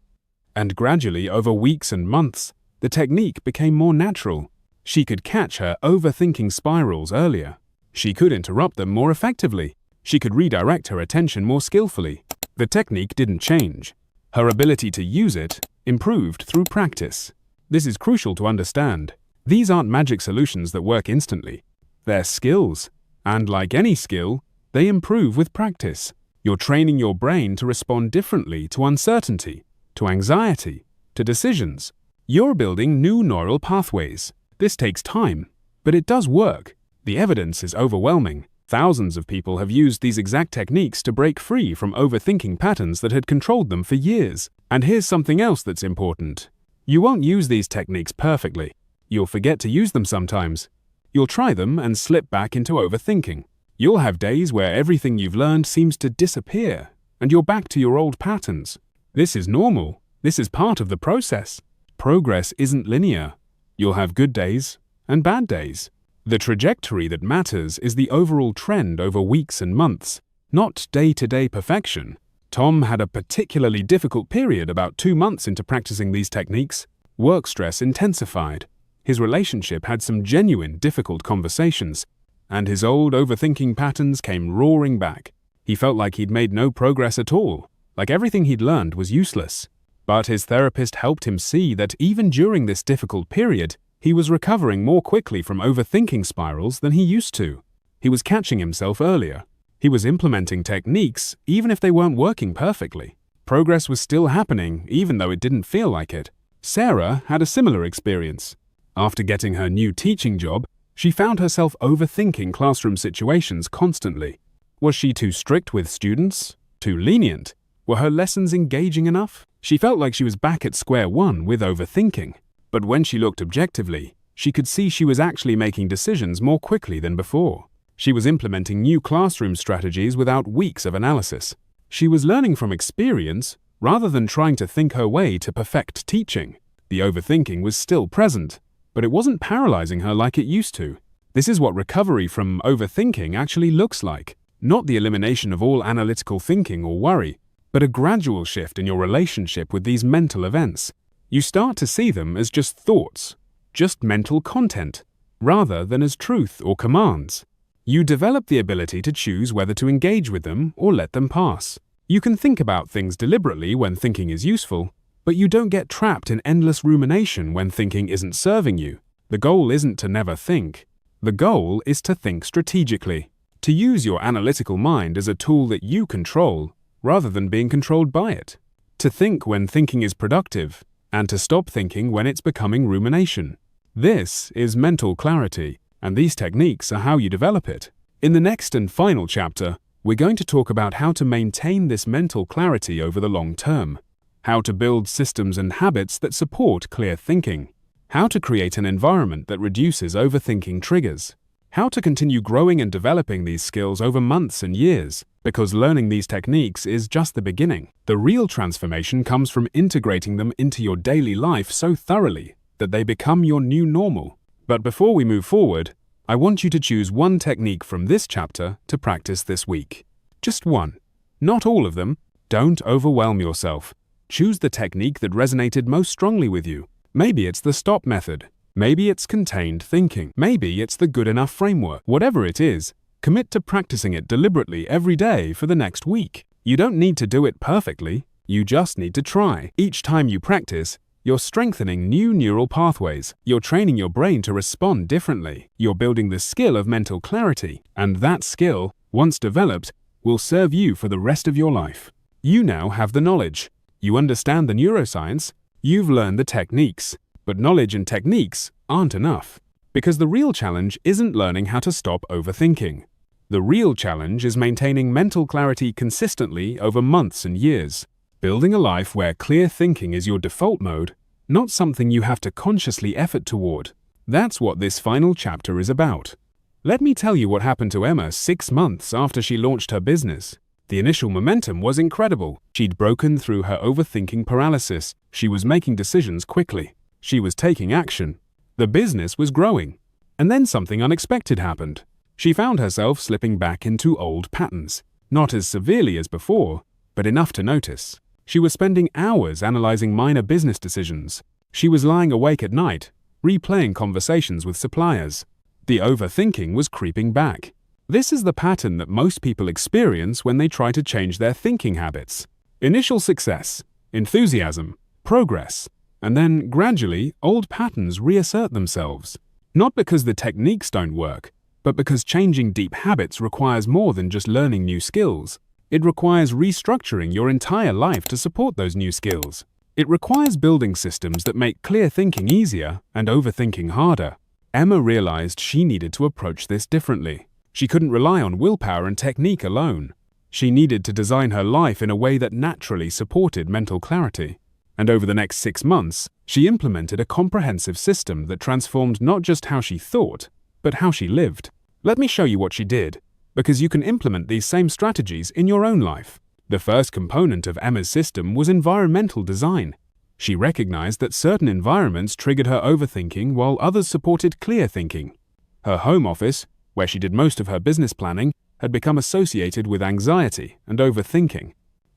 And gradually, over weeks and months, the technique became more natural. She could catch her overthinking spirals earlier. She could interrupt them more effectively. She could redirect her attention more skillfully. The technique didn't change. Her ability to use it improved through practice. This is crucial to understand. These aren't magic solutions that work instantly. They're skills. And like any skill, they improve with practice. You're training your brain to respond differently to uncertainty, to anxiety, to decisions. You're building new neural pathways. This takes time, but it does work. The evidence is overwhelming. Thousands of people have used these exact techniques to break free from overthinking patterns that had controlled them for years. And here's something else that's important. You won't use these techniques perfectly. You'll forget to use them sometimes. You'll try them and slip back into overthinking. You'll have days where everything you've learned seems to disappear, and you're back to your old patterns. This is normal. This is part of the process. Progress isn't linear. You'll have good days and bad days. The trajectory that matters is the overall trend over weeks and months, not day-to-day perfection. Tom had a particularly difficult period about 2 months into practicing these techniques. Work stress intensified. His relationship had some genuine difficult conversations, and his old overthinking patterns came roaring back. He felt like he'd made no progress at all, like everything he'd learned was useless. But his therapist helped him see that even during this difficult period, he was recovering more quickly from overthinking spirals than he used to. He was catching himself earlier. He was implementing techniques even if they weren't working perfectly. Progress was still happening even though it didn't feel like it. Sarah had a similar experience. After getting her new teaching job, she found herself overthinking classroom situations constantly. Was she too strict with students? Too lenient? Were her lessons engaging enough? She felt like she was back at square one with overthinking. But when she looked objectively, she could see she was actually making decisions more quickly than before. She was implementing new classroom strategies without weeks of analysis. She was learning from experience rather than trying to think her way to perfect teaching. The overthinking was still present, but it wasn't paralyzing her like it used to. This is what recovery from overthinking actually looks like. Not the elimination of all analytical thinking or worry, but a gradual shift in your relationship with these mental events. You start to see them as just thoughts, just mental content, rather than as truth or commands. You develop the ability to choose whether to engage with them or let them pass. You can think about things deliberately when thinking is useful, but you don't get trapped in endless rumination when thinking isn't serving you. The goal isn't to never think. The goal is to think strategically, to use your analytical mind as a tool that you control, rather than being controlled by it. To think when thinking is productive, and to stop thinking when it's becoming rumination. This is mental clarity, and these techniques are how you develop it. In the next and final chapter, we're going to talk about how to maintain this mental clarity over the long term, how to build systems and habits that support clear thinking, how to create an environment that reduces overthinking triggers, how to continue growing and developing these skills over months and years, because learning these techniques is just the beginning. The real transformation comes from integrating them into your daily life so thoroughly that they become your new normal. But before we move forward, I want you to choose one technique from this chapter to practice this week. Just one. Not all of them. Don't overwhelm yourself. Choose the technique that resonated most strongly with you. Maybe it's the STOP method. Maybe it's contained thinking. Maybe it's the good enough framework. Whatever it is, commit to practicing it deliberately every day for the next week. You don't need to do it perfectly. You just need to try. Each time you practice, you're strengthening new neural pathways. You're training your brain to respond differently. You're building the skill of mental clarity. And that skill, once developed, will serve you for the rest of your life. You now have the knowledge. You understand the neuroscience. You've learned the techniques. But knowledge and techniques aren't enough. Because the real challenge isn't learning how to stop overthinking. The real challenge is maintaining mental clarity consistently over months and years. Building a life where clear thinking is your default mode, not something you have to consciously effort toward. That's what this final chapter is about. Let me tell you what happened to Emma 6 months after she launched her business. The initial momentum was incredible. She'd broken through her overthinking paralysis. She was making decisions quickly. She was taking action. The business was growing. And then something unexpected happened. She found herself slipping back into old patterns. Not as severely as before, but enough to notice. She was spending hours analyzing minor business decisions. She was lying awake at night, replaying conversations with suppliers. The overthinking was creeping back. This is the pattern that most people experience when they try to change their thinking habits. Initial success, enthusiasm, progress, and then gradually old patterns reassert themselves. Not because the techniques don't work, but because changing deep habits requires more than just learning new skills. It requires restructuring your entire life to support those new skills. It requires building systems that make clear thinking easier and overthinking harder. Emma realized she needed to approach this differently. She couldn't rely on willpower and technique alone. She needed to design her life in a way that naturally supported mental clarity. And over the next 6 months, she implemented a comprehensive system that transformed not just how she thought, but how she lived. Let me show you what she did, because you can implement these same strategies in your own life. The first component of Emma's system was environmental design. She recognized that certain environments triggered her overthinking while others supported clear thinking. Her home office, where she did most of her business planning, had become associated with anxiety and overthinking.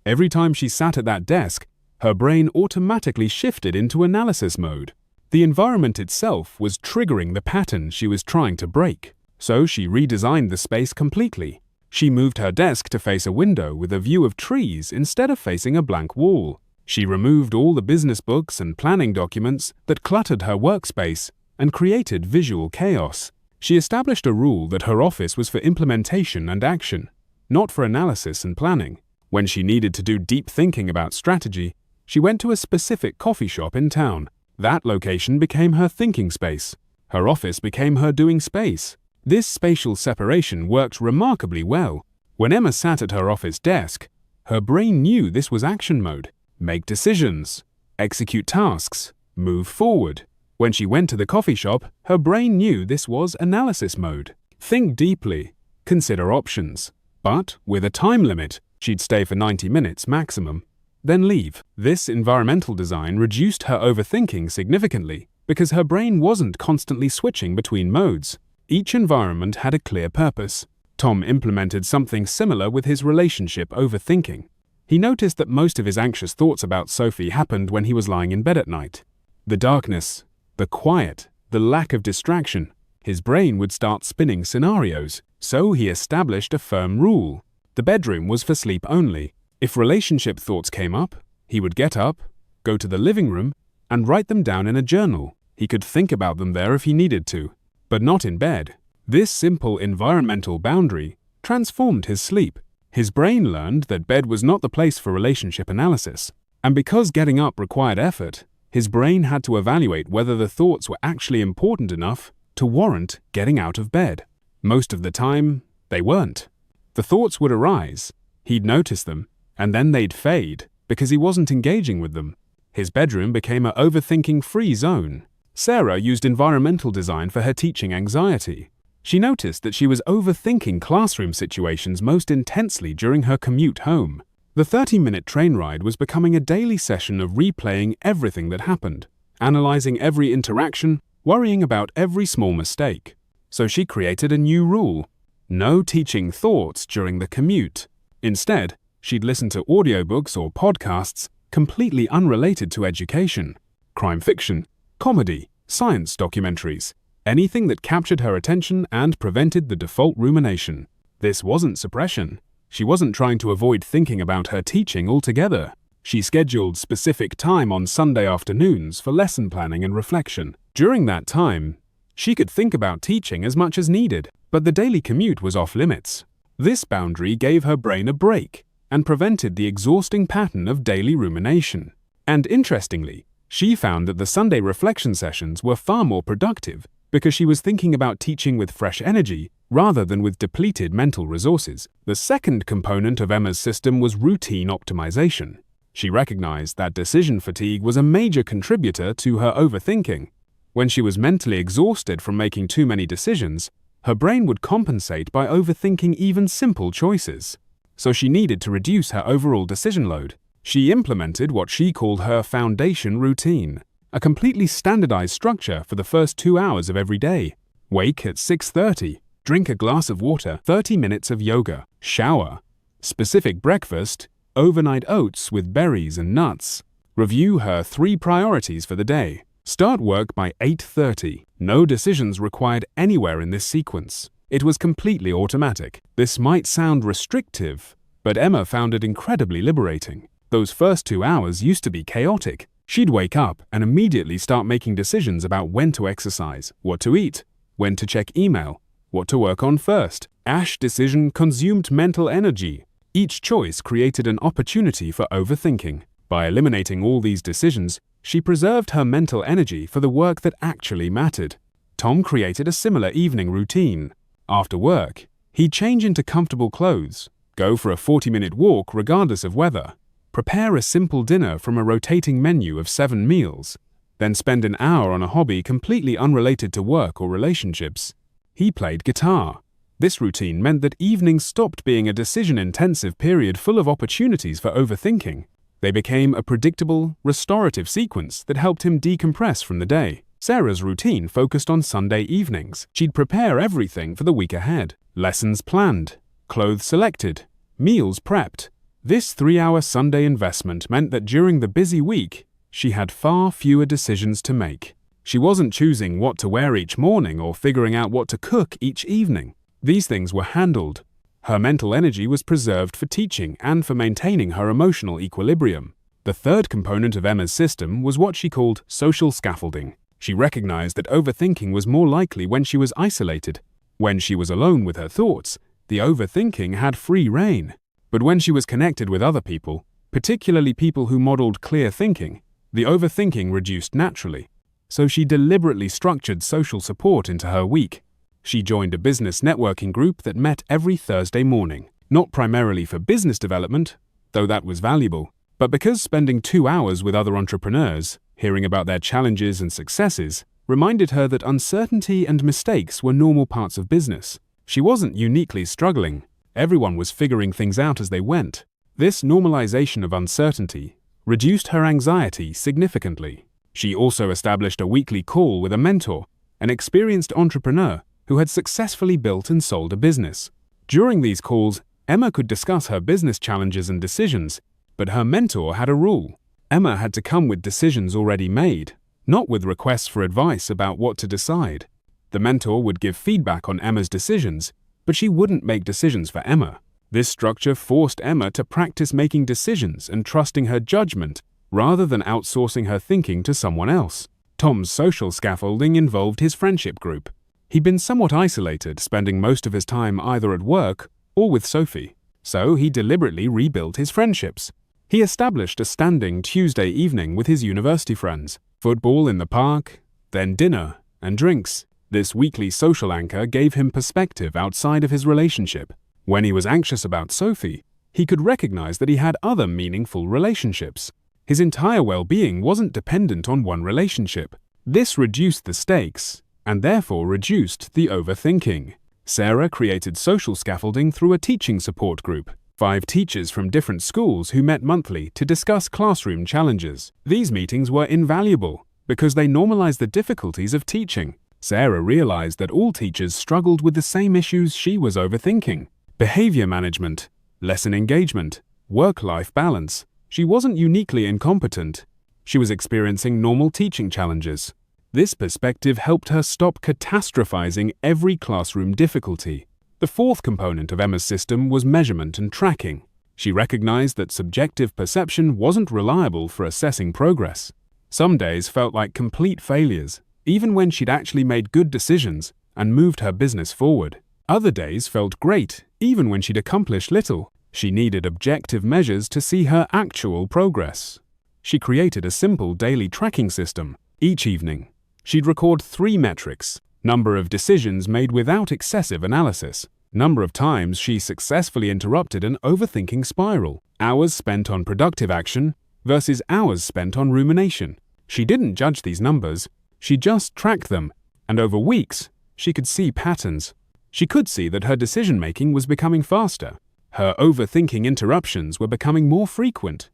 Every time she sat at that desk, her brain automatically shifted into analysis mode. The environment itself was triggering the pattern she was trying to break. So she redesigned the space completely. She moved her desk to face a window with a view of trees instead of facing a blank wall. She removed all the business books and planning documents that cluttered her workspace and created visual chaos. She established a rule that her office was for implementation and action, not for analysis and planning. When she needed to do deep thinking about strategy, she went to a specific coffee shop in town. That location became her thinking space. Her office became her doing space. This spatial separation worked remarkably well. When Emma sat at her office desk, her brain knew this was action mode. Make decisions, execute tasks, move forward. When she went to the coffee shop, her brain knew this was analysis mode. Think deeply, consider options. But with a time limit, she'd stay for 90 minutes maximum, then leave. This environmental design reduced her overthinking significantly because her brain wasn't constantly switching between modes. Each environment had a clear purpose. Tom implemented something similar with his relationship overthinking. He noticed that most of his anxious thoughts about Sophie happened when he was lying in bed at night. The darkness, the quiet, the lack of distraction. His brain would start spinning scenarios, so he established a firm rule. The bedroom was for sleep only. If relationship thoughts came up, he would get up, go to the living room, and write them down in a journal. He could think about them there if he needed to, but not in bed. This simple environmental boundary transformed his sleep. His brain learned that bed was not the place for relationship analysis. And because getting up required effort, his brain had to evaluate whether the thoughts were actually important enough to warrant getting out of bed. Most of the time, they weren't. The thoughts would arise, he'd notice them, and then they'd fade because he wasn't engaging with them. His bedroom became an overthinking-free zone. Sarah used environmental design for her teaching anxiety. She noticed that she was overthinking classroom situations most intensely during her commute home. The 30-minute train ride was becoming a daily session of replaying everything that happened, analyzing every interaction, worrying about every small mistake. So she created a new rule: no teaching thoughts during the commute. Instead, she'd listen to audiobooks or podcasts completely unrelated to education, crime fiction, comedy, science documentaries, anything that captured her attention and prevented the default rumination. This wasn't suppression. She wasn't trying to avoid thinking about her teaching altogether. She scheduled specific time on Sunday afternoons for lesson planning and reflection. During that time, she could think about teaching as much as needed, but the daily commute was off limits. This boundary gave her brain a break and prevented the exhausting pattern of daily rumination. And interestingly, she found that the Sunday reflection sessions were far more productive because she was thinking about teaching with fresh energy rather than with depleted mental resources. The second component of Emma's system was routine optimization. She recognized that decision fatigue was a major contributor to her overthinking. When she was mentally exhausted from making too many decisions, her brain would compensate by overthinking even simple choices. So she needed to reduce her overall decision load. She implemented what she called her foundation routine, a completely standardized structure for the first 2 hours of every day. Wake at 6:30, drink a glass of water, 30 minutes of yoga, shower, specific breakfast, overnight oats with berries and nuts. Review her 3 priorities for the day. Start work by 8:30. No decisions required anywhere in this sequence. It was completely automatic. This might sound restrictive, but Emma found it incredibly liberating. Those first 2 hours used to be chaotic. She'd wake up and immediately start making decisions about when to exercise, what to eat, when to check email, what to work on first. Each decision consumed mental energy. Each choice created an opportunity for overthinking. By eliminating all these decisions, she preserved her mental energy for the work that actually mattered. Tom created a similar evening routine. After work, he'd change into comfortable clothes, go for a 40-minute walk regardless of weather, prepare a simple dinner from a rotating menu of 7 meals, then spend an hour on a hobby completely unrelated to work or relationships. He played guitar. This routine meant that evenings stopped being a decision-intensive period full of opportunities for overthinking. They became a predictable, restorative sequence that helped him decompress from the day. Sarah's routine focused on Sunday evenings. She'd prepare everything for the week ahead. Lessons planned, clothes selected, meals prepped. This 3-hour Sunday investment meant that during the busy week, she had far fewer decisions to make. She wasn't choosing what to wear each morning or figuring out what to cook each evening. These things were handled. Her mental energy was preserved for teaching and for maintaining her emotional equilibrium. The third component of Emma's system was what she called social scaffolding. She recognized that overthinking was more likely when she was isolated. When she was alone with her thoughts, the overthinking had free rein. But when she was connected with other people, particularly people who modeled clear thinking, the overthinking reduced naturally. So she deliberately structured social support into her week. She joined a business networking group that met every Thursday morning, not primarily for business development, though that was valuable, but because spending 2 hours with other entrepreneurs, hearing about their challenges and successes, reminded her that uncertainty and mistakes were normal parts of business. She wasn't uniquely struggling. Everyone was figuring things out as they went. This normalization of uncertainty reduced her anxiety significantly. She also established a weekly call with a mentor, an experienced entrepreneur who had successfully built and sold a business. During these calls, Emma could discuss her business challenges and decisions, but her mentor had a rule. Emma had to come with decisions already made, not with requests for advice about what to decide. The mentor would give feedback on Emma's decisions, but she wouldn't make decisions for Emma. This structure forced Emma to practice making decisions and trusting her judgment rather than outsourcing her thinking to someone else. Tom's social scaffolding involved his friendship group. He'd been somewhat isolated, spending most of his time either at work or with Sophie, so he deliberately rebuilt his friendships. He established a standing Tuesday evening with his university friends, football in the park, then dinner and drinks. This weekly social anchor gave him perspective outside of his relationship. When he was anxious about Sophie, he could recognize that he had other meaningful relationships. His entire well-being wasn't dependent on one relationship. This reduced the stakes, and therefore reduced the overthinking. Sarah created social scaffolding through a teaching support group. 5 teachers from different schools who met monthly to discuss classroom challenges. These meetings were invaluable because they normalized the difficulties of teaching. Sarah realized that all teachers struggled with the same issues she was overthinking: behavior management, lesson engagement, work-life balance. She wasn't uniquely incompetent. She was experiencing normal teaching challenges. This perspective helped her stop catastrophizing every classroom difficulty. The fourth component of Emma's system was measurement and tracking. She recognized that subjective perception wasn't reliable for assessing progress. Some days felt like complete failures, even when she'd actually made good decisions and moved her business forward. Other days felt great, even when she'd accomplished little. She needed objective measures to see her actual progress. She created a simple daily tracking system. Each evening, she'd record 3 metrics: number of decisions made without excessive analysis, number of times she successfully interrupted an overthinking spiral, hours spent on productive action versus hours spent on rumination. She didn't judge these numbers, she just tracked them, and over weeks, she could see patterns. She could see that her decision-making was becoming faster. Her overthinking interruptions were becoming more frequent.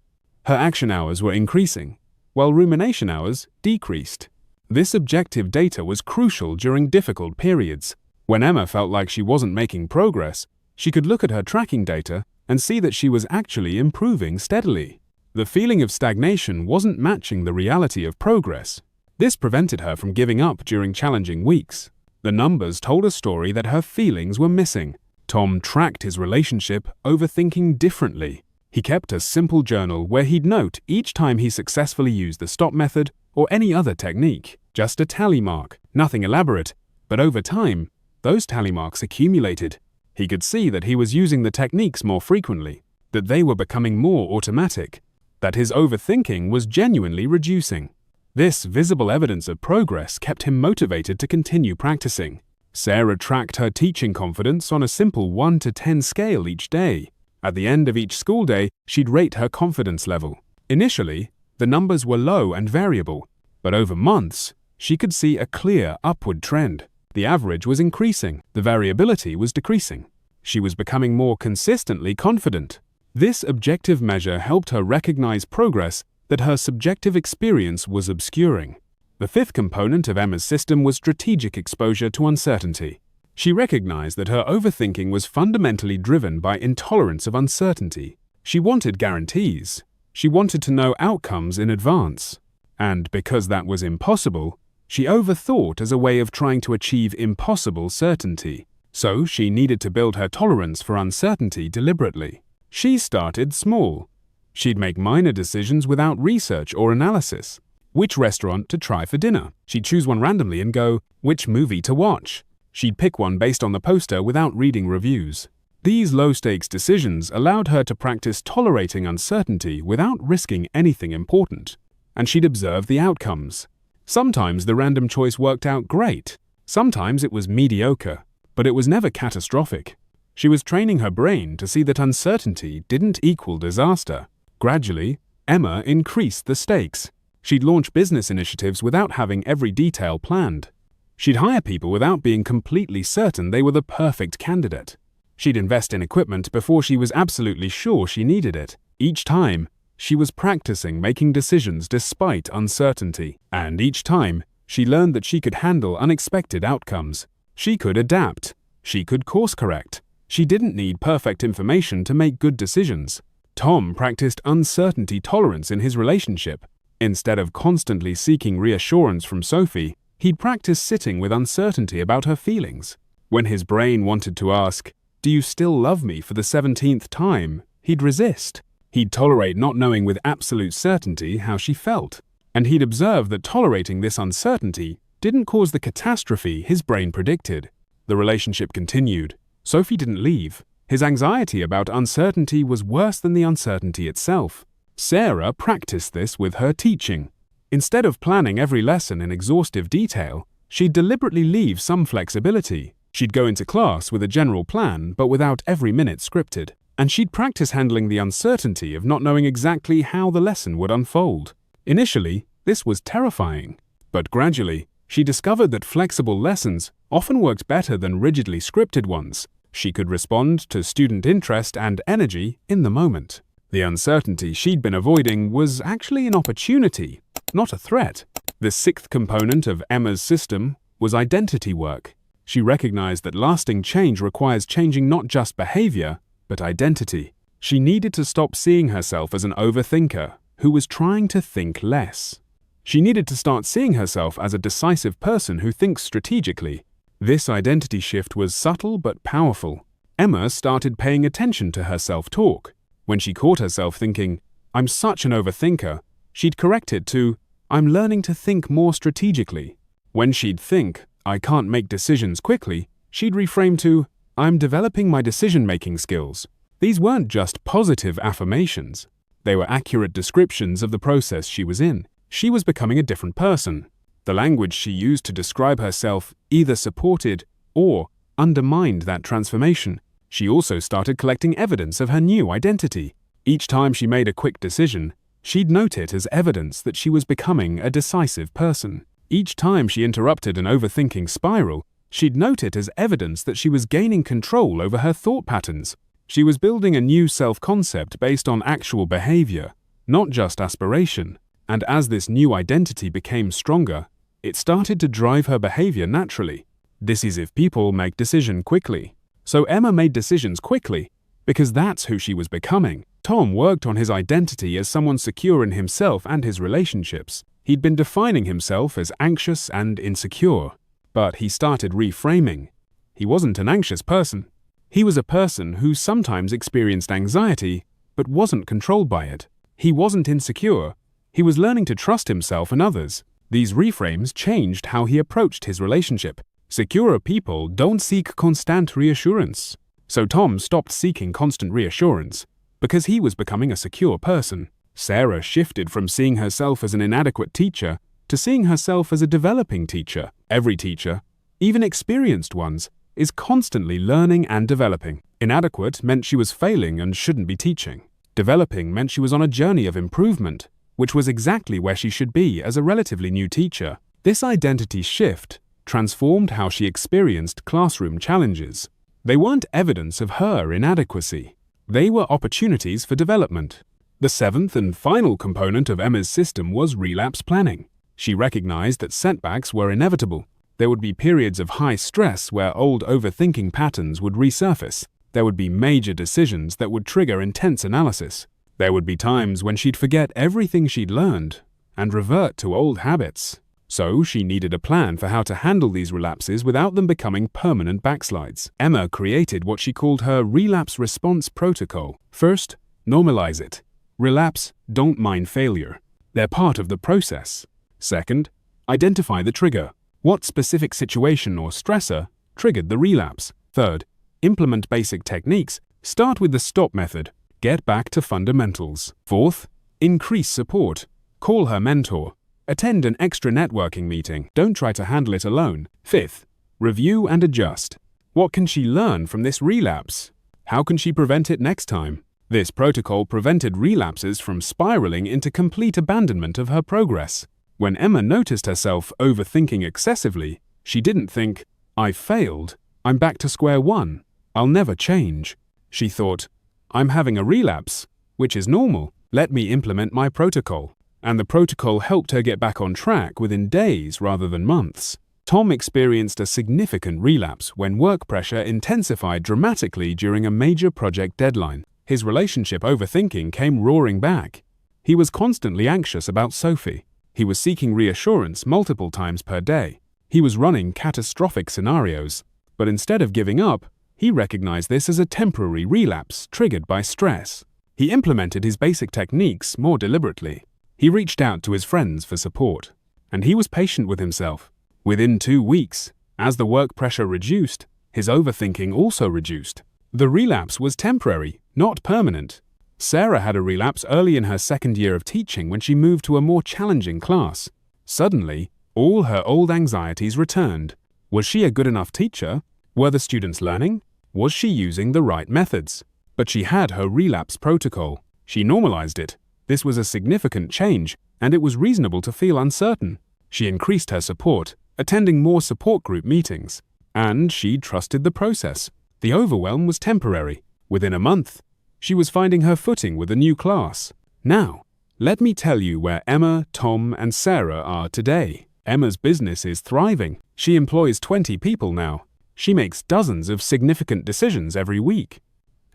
Her action hours were increasing, while rumination hours decreased. This objective data was crucial during difficult periods. When Emma felt like she wasn't making progress, she could look at her tracking data and see that she was actually improving steadily. The feeling of stagnation wasn't matching the reality of progress. This prevented her from giving up during challenging weeks. The numbers told a story that her feelings were missing. Tom tracked his relationship, overthinking differently. He kept a simple journal where he'd note each time he successfully used the stop method or any other technique. Just a tally mark, nothing elaborate. But over time, those tally marks accumulated. He could see that he was using the techniques more frequently, that they were becoming more automatic, that his overthinking was genuinely reducing. This visible evidence of progress kept him motivated to continue practicing. Sarah tracked her teaching confidence on a simple 1 to 10 scale each day. At the end of each school day, she'd rate her confidence level. Initially, the numbers were low and variable, but over months, she could see a clear upward trend. The average was increasing, the variability was decreasing. She was becoming more consistently confident. This objective measure helped her recognize progress that her subjective experience was obscuring. The fifth component of Emma's system was strategic exposure to uncertainty. She recognized that her overthinking was fundamentally driven by intolerance of uncertainty. She wanted guarantees. She wanted to know outcomes in advance. And because that was impossible, she overthought as a way of trying to achieve impossible certainty. So she needed to build her tolerance for uncertainty deliberately. She started small. She'd make minor decisions without research or analysis. Which restaurant to try for dinner? She'd choose one randomly and go, which movie to watch? She'd pick one based on the poster without reading reviews. These low-stakes decisions allowed her to practice tolerating uncertainty without risking anything important. And she'd observe the outcomes. Sometimes the random choice worked out great. Sometimes it was mediocre, but it was never catastrophic. She was training her brain to see that uncertainty didn't equal disaster. Gradually, Emma increased the stakes. She'd launch business initiatives without having every detail planned. She'd hire people without being completely certain they were the perfect candidate. She'd invest in equipment before she was absolutely sure she needed it. Each time, she was practicing making decisions despite uncertainty. And each time, she learned that she could handle unexpected outcomes. She could adapt. She could course-correct. She didn't need perfect information to make good decisions. Tom practiced uncertainty tolerance in his relationship. Instead of constantly seeking reassurance from Sophie, he'd practice sitting with uncertainty about her feelings. When his brain wanted to ask, "Do you still love me?" for the 17th time, he'd resist. He'd tolerate not knowing with absolute certainty how she felt. And he'd observe that tolerating this uncertainty didn't cause the catastrophe his brain predicted. The relationship continued. Sophie didn't leave. His anxiety about uncertainty was worse than the uncertainty itself. Sarah practiced this with her teaching. Instead of planning every lesson in exhaustive detail, she'd deliberately leave some flexibility. She'd go into class with a general plan, but without every minute scripted. And she'd practice handling the uncertainty of not knowing exactly how the lesson would unfold. Initially, this was terrifying. But gradually, she discovered that flexible lessons often worked better than rigidly scripted ones. She could respond to student interest and energy in the moment. The uncertainty she'd been avoiding was actually an opportunity, not a threat. The sixth component of Emma's system was identity work. She recognized that lasting change requires changing not just behavior, but identity. She needed to stop seeing herself as an overthinker who was trying to think less. She needed to start seeing herself as a decisive person who thinks strategically. This identity shift was subtle but powerful. Emma started paying attention to her self-talk. When she caught herself thinking, "I'm such an overthinker," she'd correct it to, "I'm learning to think more strategically." When she'd think, "I can't make decisions quickly," she'd reframe to, "I'm developing my decision-making skills." These weren't just positive affirmations. They were accurate descriptions of the process she was in. She was becoming a different person. The language she used to describe herself either supported or undermined that transformation. She also started collecting evidence of her new identity. Each time she made a quick decision, she'd note it as evidence that she was becoming a decisive person. Each time she interrupted an overthinking spiral, she'd note it as evidence that she was gaining control over her thought patterns. She was building a new self-concept based on actual behavior, not just aspiration. And as this new identity became stronger, it started to drive her behavior naturally. Decisive people make decisions quickly. So Emma made decisions quickly, because that's who she was becoming. Tom worked on his identity as someone secure in himself and his relationships. He'd been defining himself as anxious and insecure. But he started reframing. He wasn't an anxious person. He was a person who sometimes experienced anxiety, but wasn't controlled by it. He wasn't insecure. He was learning to trust himself and others. These reframes changed how he approached his relationship. Secure people don't seek constant reassurance. So Tom stopped seeking constant reassurance because he was becoming a secure person. Sarah shifted from seeing herself as an inadequate teacher to seeing herself as a developing teacher. Every teacher, even experienced ones, is constantly learning and developing. Inadequate meant she was failing and shouldn't be teaching. Developing meant she was on a journey of improvement, which was exactly where she should be as a relatively new teacher. This identity shift transformed how she experienced classroom challenges. They weren't evidence of her inadequacy. They were opportunities for development. The seventh and final component of Emma's system was relapse planning. She recognized that setbacks were inevitable. There would be periods of high stress where old overthinking patterns would resurface. There would be major decisions that would trigger intense analysis. There would be times when she'd forget everything she'd learned and revert to old habits. So she needed a plan for how to handle these relapses without them becoming permanent backslides. Emma created what she called her relapse response protocol. First, normalize it. Relapse, don't mind failure. They're part of the process. Second, identify the trigger. What specific situation or stressor triggered the relapse? Third, implement basic techniques. Start with the stop method. Get back to fundamentals. Fourth, increase support. Call her mentor. Attend an extra networking meeting. Don't try to handle it alone. Fifth, review and adjust. What can she learn from this relapse? How can she prevent it next time? This protocol prevented relapses from spiraling into complete abandonment of her progress. When Emma noticed herself overthinking excessively, she didn't think, "I failed. I'm back to square one. I'll never change." She thought, "I'm having a relapse, which is normal. Let me implement my protocol." And the protocol helped her get back on track within days rather than months. Tom experienced a significant relapse when work pressure intensified dramatically during a major project deadline. His relationship overthinking came roaring back. He was constantly anxious about Sophie. He was seeking reassurance multiple times per day. He was running catastrophic scenarios. But instead of giving up, he recognized this as a temporary relapse triggered by stress. He implemented his basic techniques more deliberately. He reached out to his friends for support. And he was patient with himself. Within 2 weeks, as the work pressure reduced, his overthinking also reduced. The relapse was temporary, not permanent. Sarah had a relapse early in her second year of teaching when she moved to a more challenging class. Suddenly, all her old anxieties returned. Was she a good enough teacher? Were the students learning? Was she using the right methods? But she had her relapse protocol. She normalized it. This was a significant change, and it was reasonable to feel uncertain. She increased her support, attending more support group meetings. And she trusted the process. The overwhelm was temporary. Within a month, she was finding her footing with a new class. Now, let me tell you where Emma, Tom, and Sarah are today. Emma's business is thriving. She employs 20 people now. She makes dozens of significant decisions every week.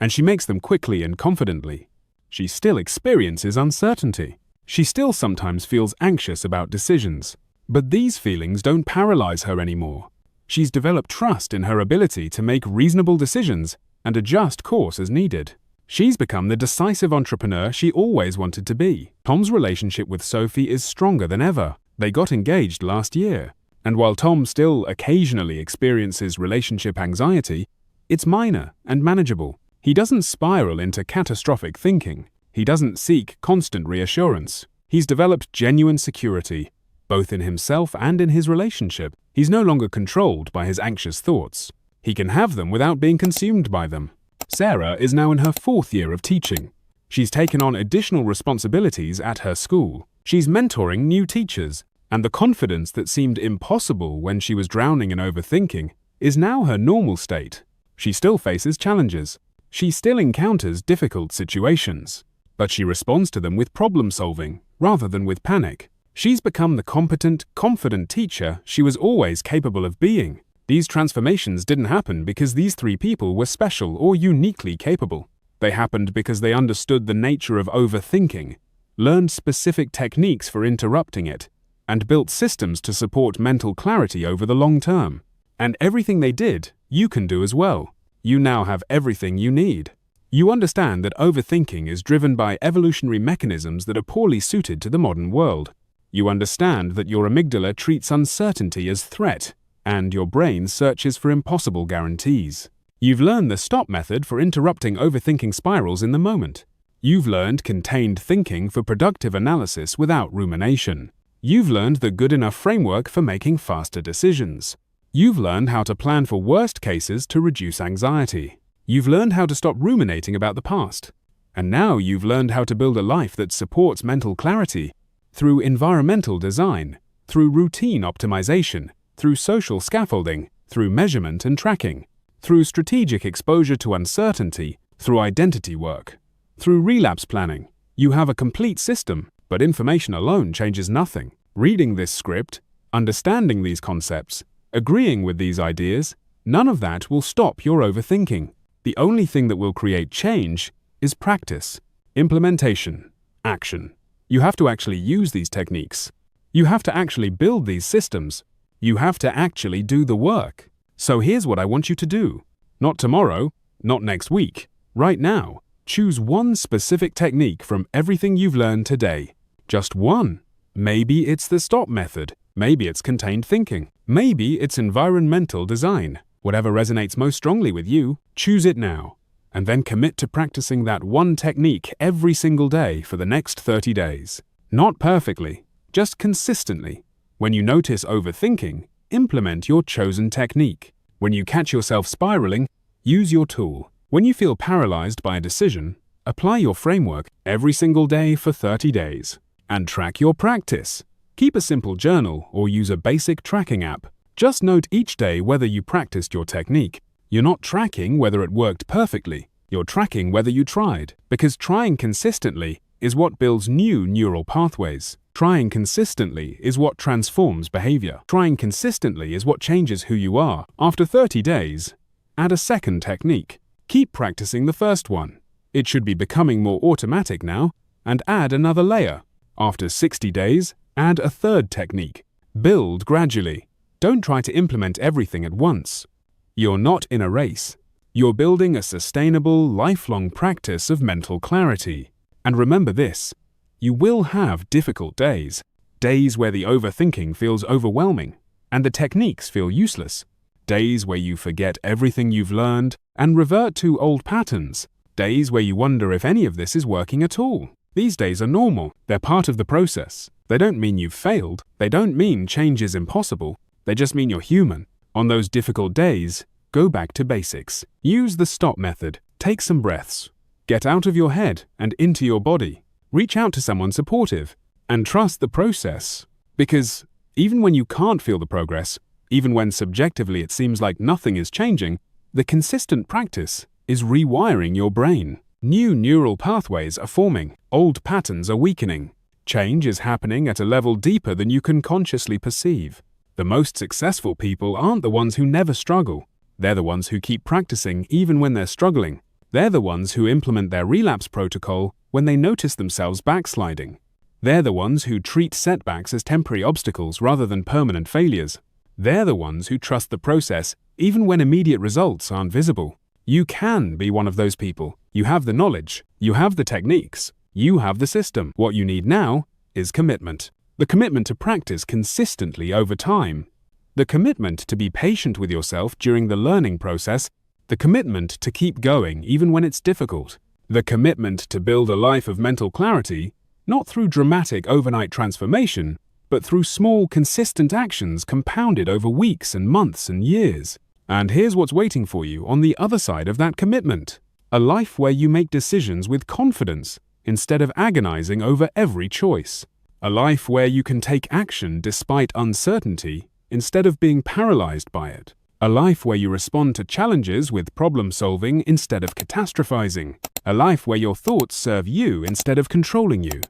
And she makes them quickly and confidently. She still experiences uncertainty. She still sometimes feels anxious about decisions. But these feelings don't paralyze her anymore. She's developed trust in her ability to make reasonable decisions and adjust course as needed. She's become the decisive entrepreneur she always wanted to be. Tom's relationship with Sophie is stronger than ever. They got engaged last year. And while Tom still occasionally experiences relationship anxiety, it's minor and manageable. He doesn't spiral into catastrophic thinking. He doesn't seek constant reassurance. He's developed genuine security, both in himself and in his relationship. He's no longer controlled by his anxious thoughts. He can have them without being consumed by them. Sarah is now in her 4th year of teaching. She's taken on additional responsibilities at her school. She's mentoring new teachers, and the confidence that seemed impossible when she was drowning in overthinking is now her normal state. She still faces challenges. She still encounters difficult situations, but she responds to them with problem-solving rather than with panic. She's become the competent, confident teacher she was always capable of being. These transformations didn't happen because these 3 people were special or uniquely capable. They happened because they understood the nature of overthinking, learned specific techniques for interrupting it, and built systems to support mental clarity over the long term. And everything they did, you can do as well. You now have everything you need. You understand that overthinking is driven by evolutionary mechanisms that are poorly suited to the modern world. You understand that your amygdala treats uncertainty as threat, and your brain searches for impossible guarantees. You've learned the stop method for interrupting overthinking spirals in the moment. You've learned contained thinking for productive analysis without rumination. You've learned the good enough framework for making faster decisions. You've learned how to plan for worst cases to reduce anxiety. You've learned how to stop ruminating about the past. And now you've learned how to build a life that supports mental clarity through environmental design, through routine optimization, through social scaffolding, through measurement and tracking, through strategic exposure to uncertainty, through identity work, through relapse planning. You have a complete system, but information alone changes nothing. Reading this script, understanding these concepts, agreeing with these ideas, none of that will stop your overthinking. The only thing that will create change is practice, implementation, action. You have to actually use these techniques. You have to actually build these systems. You have to actually do the work. So here's what I want you to do. Not tomorrow, not next week, right now. Choose one specific technique from everything you've learned today. Just one. Maybe it's the stop method. Maybe it's contained thinking. Maybe it's environmental design. Whatever resonates most strongly with you, choose it now. And then commit to practicing that one technique every single day for the next 30 days. Not perfectly, just consistently. When you notice overthinking, implement your chosen technique. When you catch yourself spiraling, use your tool. When you feel paralyzed by a decision, apply your framework every single day for 30 days. And track your practice. Keep a simple journal or use a basic tracking app. Just note each day whether you practiced your technique. You're not tracking whether it worked perfectly. You're tracking whether you tried, because trying consistently is what builds new neural pathways. Trying consistently is what transforms behavior. Trying consistently is what changes who you are. After 30 days, add a second technique. Keep practicing the first one. It should be becoming more automatic now, and add another layer. After 60 days, add a third technique. Build gradually. Don't try to implement everything at once. You're not in a race. You're building a sustainable, lifelong practice of mental clarity. And remember this, you will have difficult days. Days where the overthinking feels overwhelming and the techniques feel useless. Days where you forget everything you've learned and revert to old patterns. Days where you wonder if any of this is working at all. These days are normal. They're part of the process. They don't mean you've failed. They don't mean change is impossible. They just mean you're human. On those difficult days, go back to basics. Use the stop method. Take some breaths. Get out of your head and into your body. Reach out to someone supportive and trust the process. Because even when you can't feel the progress, even when subjectively it seems like nothing is changing, the consistent practice is rewiring your brain. New neural pathways are forming. Old patterns are weakening. Change is happening at a level deeper than you can consciously perceive. The most successful people aren't the ones who never struggle. They're the ones who keep practicing even when they're struggling. They're the ones who implement their relapse protocol when they notice themselves backsliding. They're the ones who treat setbacks as temporary obstacles rather than permanent failures. They're the ones who trust the process even when immediate results aren't visible. You can be one of those people. You have the knowledge. You have the techniques. You have the system. What you need now is commitment. The commitment to practice consistently over time. The commitment to be patient with yourself during the learning process. The commitment to keep going even when it's difficult. The commitment to build a life of mental clarity, not through dramatic overnight transformation, but through small, consistent actions compounded over weeks and months and years. And here's what's waiting for you on the other side of that commitment. A life where you make decisions with confidence instead of agonizing over every choice. A life where you can take action despite uncertainty instead of being paralyzed by it. A life where you respond to challenges with problem-solving instead of catastrophizing. A life where your thoughts serve you instead of controlling you.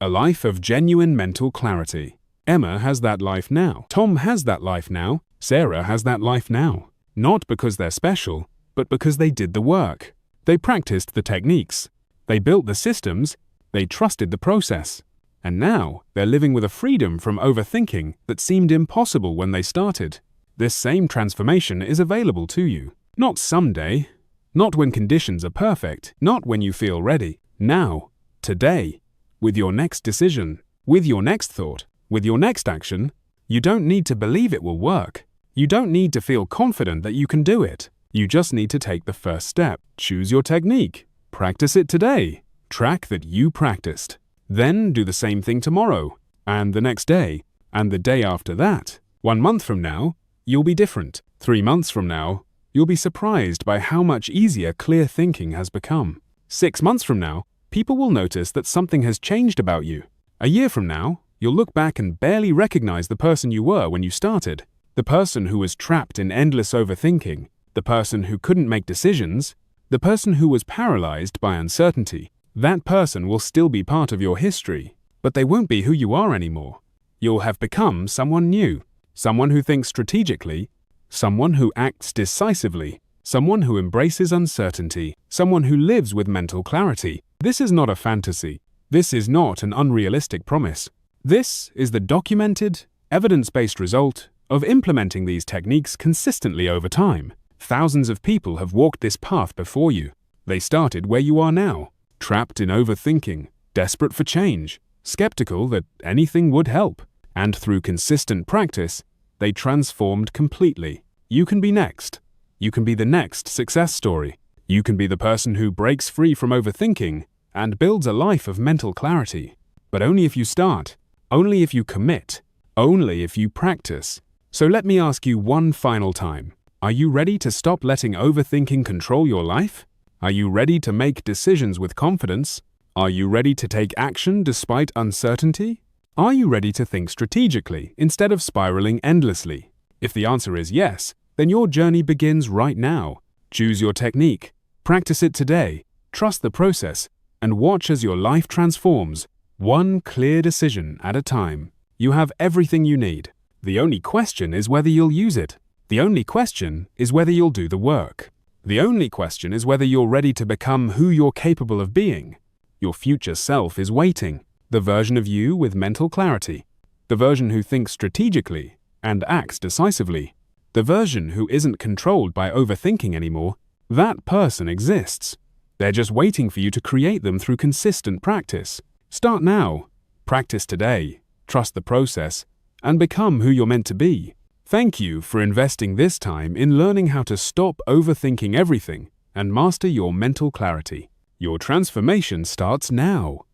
A life of genuine mental clarity. Emma has that life now. Tom has that life now. Sarah has that life now. Not because they're special, but because they did the work. They practiced the techniques. They built the systems. They trusted the process. And now they're living with a freedom from overthinking that seemed impossible when they started. This same transformation is available to you. Not someday, not when conditions are perfect, not when you feel ready. Now, today, with your next decision, with your next thought, with your next action. You don't need to believe it will work. You don't need to feel confident that you can do it. You just need to take the first step. Choose your technique. Practice it today. Track that you practiced. Then do the same thing tomorrow, and the next day, and the day after that. 1 month from now, you'll be different. 3 months from now, you'll be surprised by how much easier clear thinking has become. 6 months from now, people will notice that something has changed about you. A year from now, you'll look back and barely recognize the person you were when you started. The person who was trapped in endless overthinking, the person who couldn't make decisions, the person who was paralyzed by uncertainty. That person will still be part of your history, but they won't be who you are anymore. You'll have become someone new, someone who thinks strategically, someone who acts decisively, someone who embraces uncertainty, someone who lives with mental clarity. This is not a fantasy. This is not an unrealistic promise. This is the documented, evidence-based result of implementing these techniques consistently over time. Thousands of people have walked this path before you. They started where you are now, trapped in overthinking, desperate for change, skeptical that anything would help. And through consistent practice, they transformed completely. You can be next. You can be the next success story. You can be the person who breaks free from overthinking and builds a life of mental clarity. But only if you start, only if you commit, only if you practice. So let me ask you one final time. Are you ready to stop letting overthinking control your life? Are you ready to make decisions with confidence? Are you ready to take action despite uncertainty? Are you ready to think strategically instead of spiraling endlessly? If the answer is yes, then your journey begins right now. Choose your technique, practice it today, trust the process, and watch as your life transforms, one clear decision at a time. You have everything you need. The only question is whether you'll use it. The only question is whether you'll do the work. The only question is whether you're ready to become who you're capable of being. Your future self is waiting. The version of you with mental clarity. The version who thinks strategically and acts decisively. The version who isn't controlled by overthinking anymore. That person exists. They're just waiting for you to create them through consistent practice. Start now. Practice today. Trust the process, and become who you're meant to be. Thank you for investing this time in learning how to stop overthinking everything and master your mental clarity. Your transformation starts now.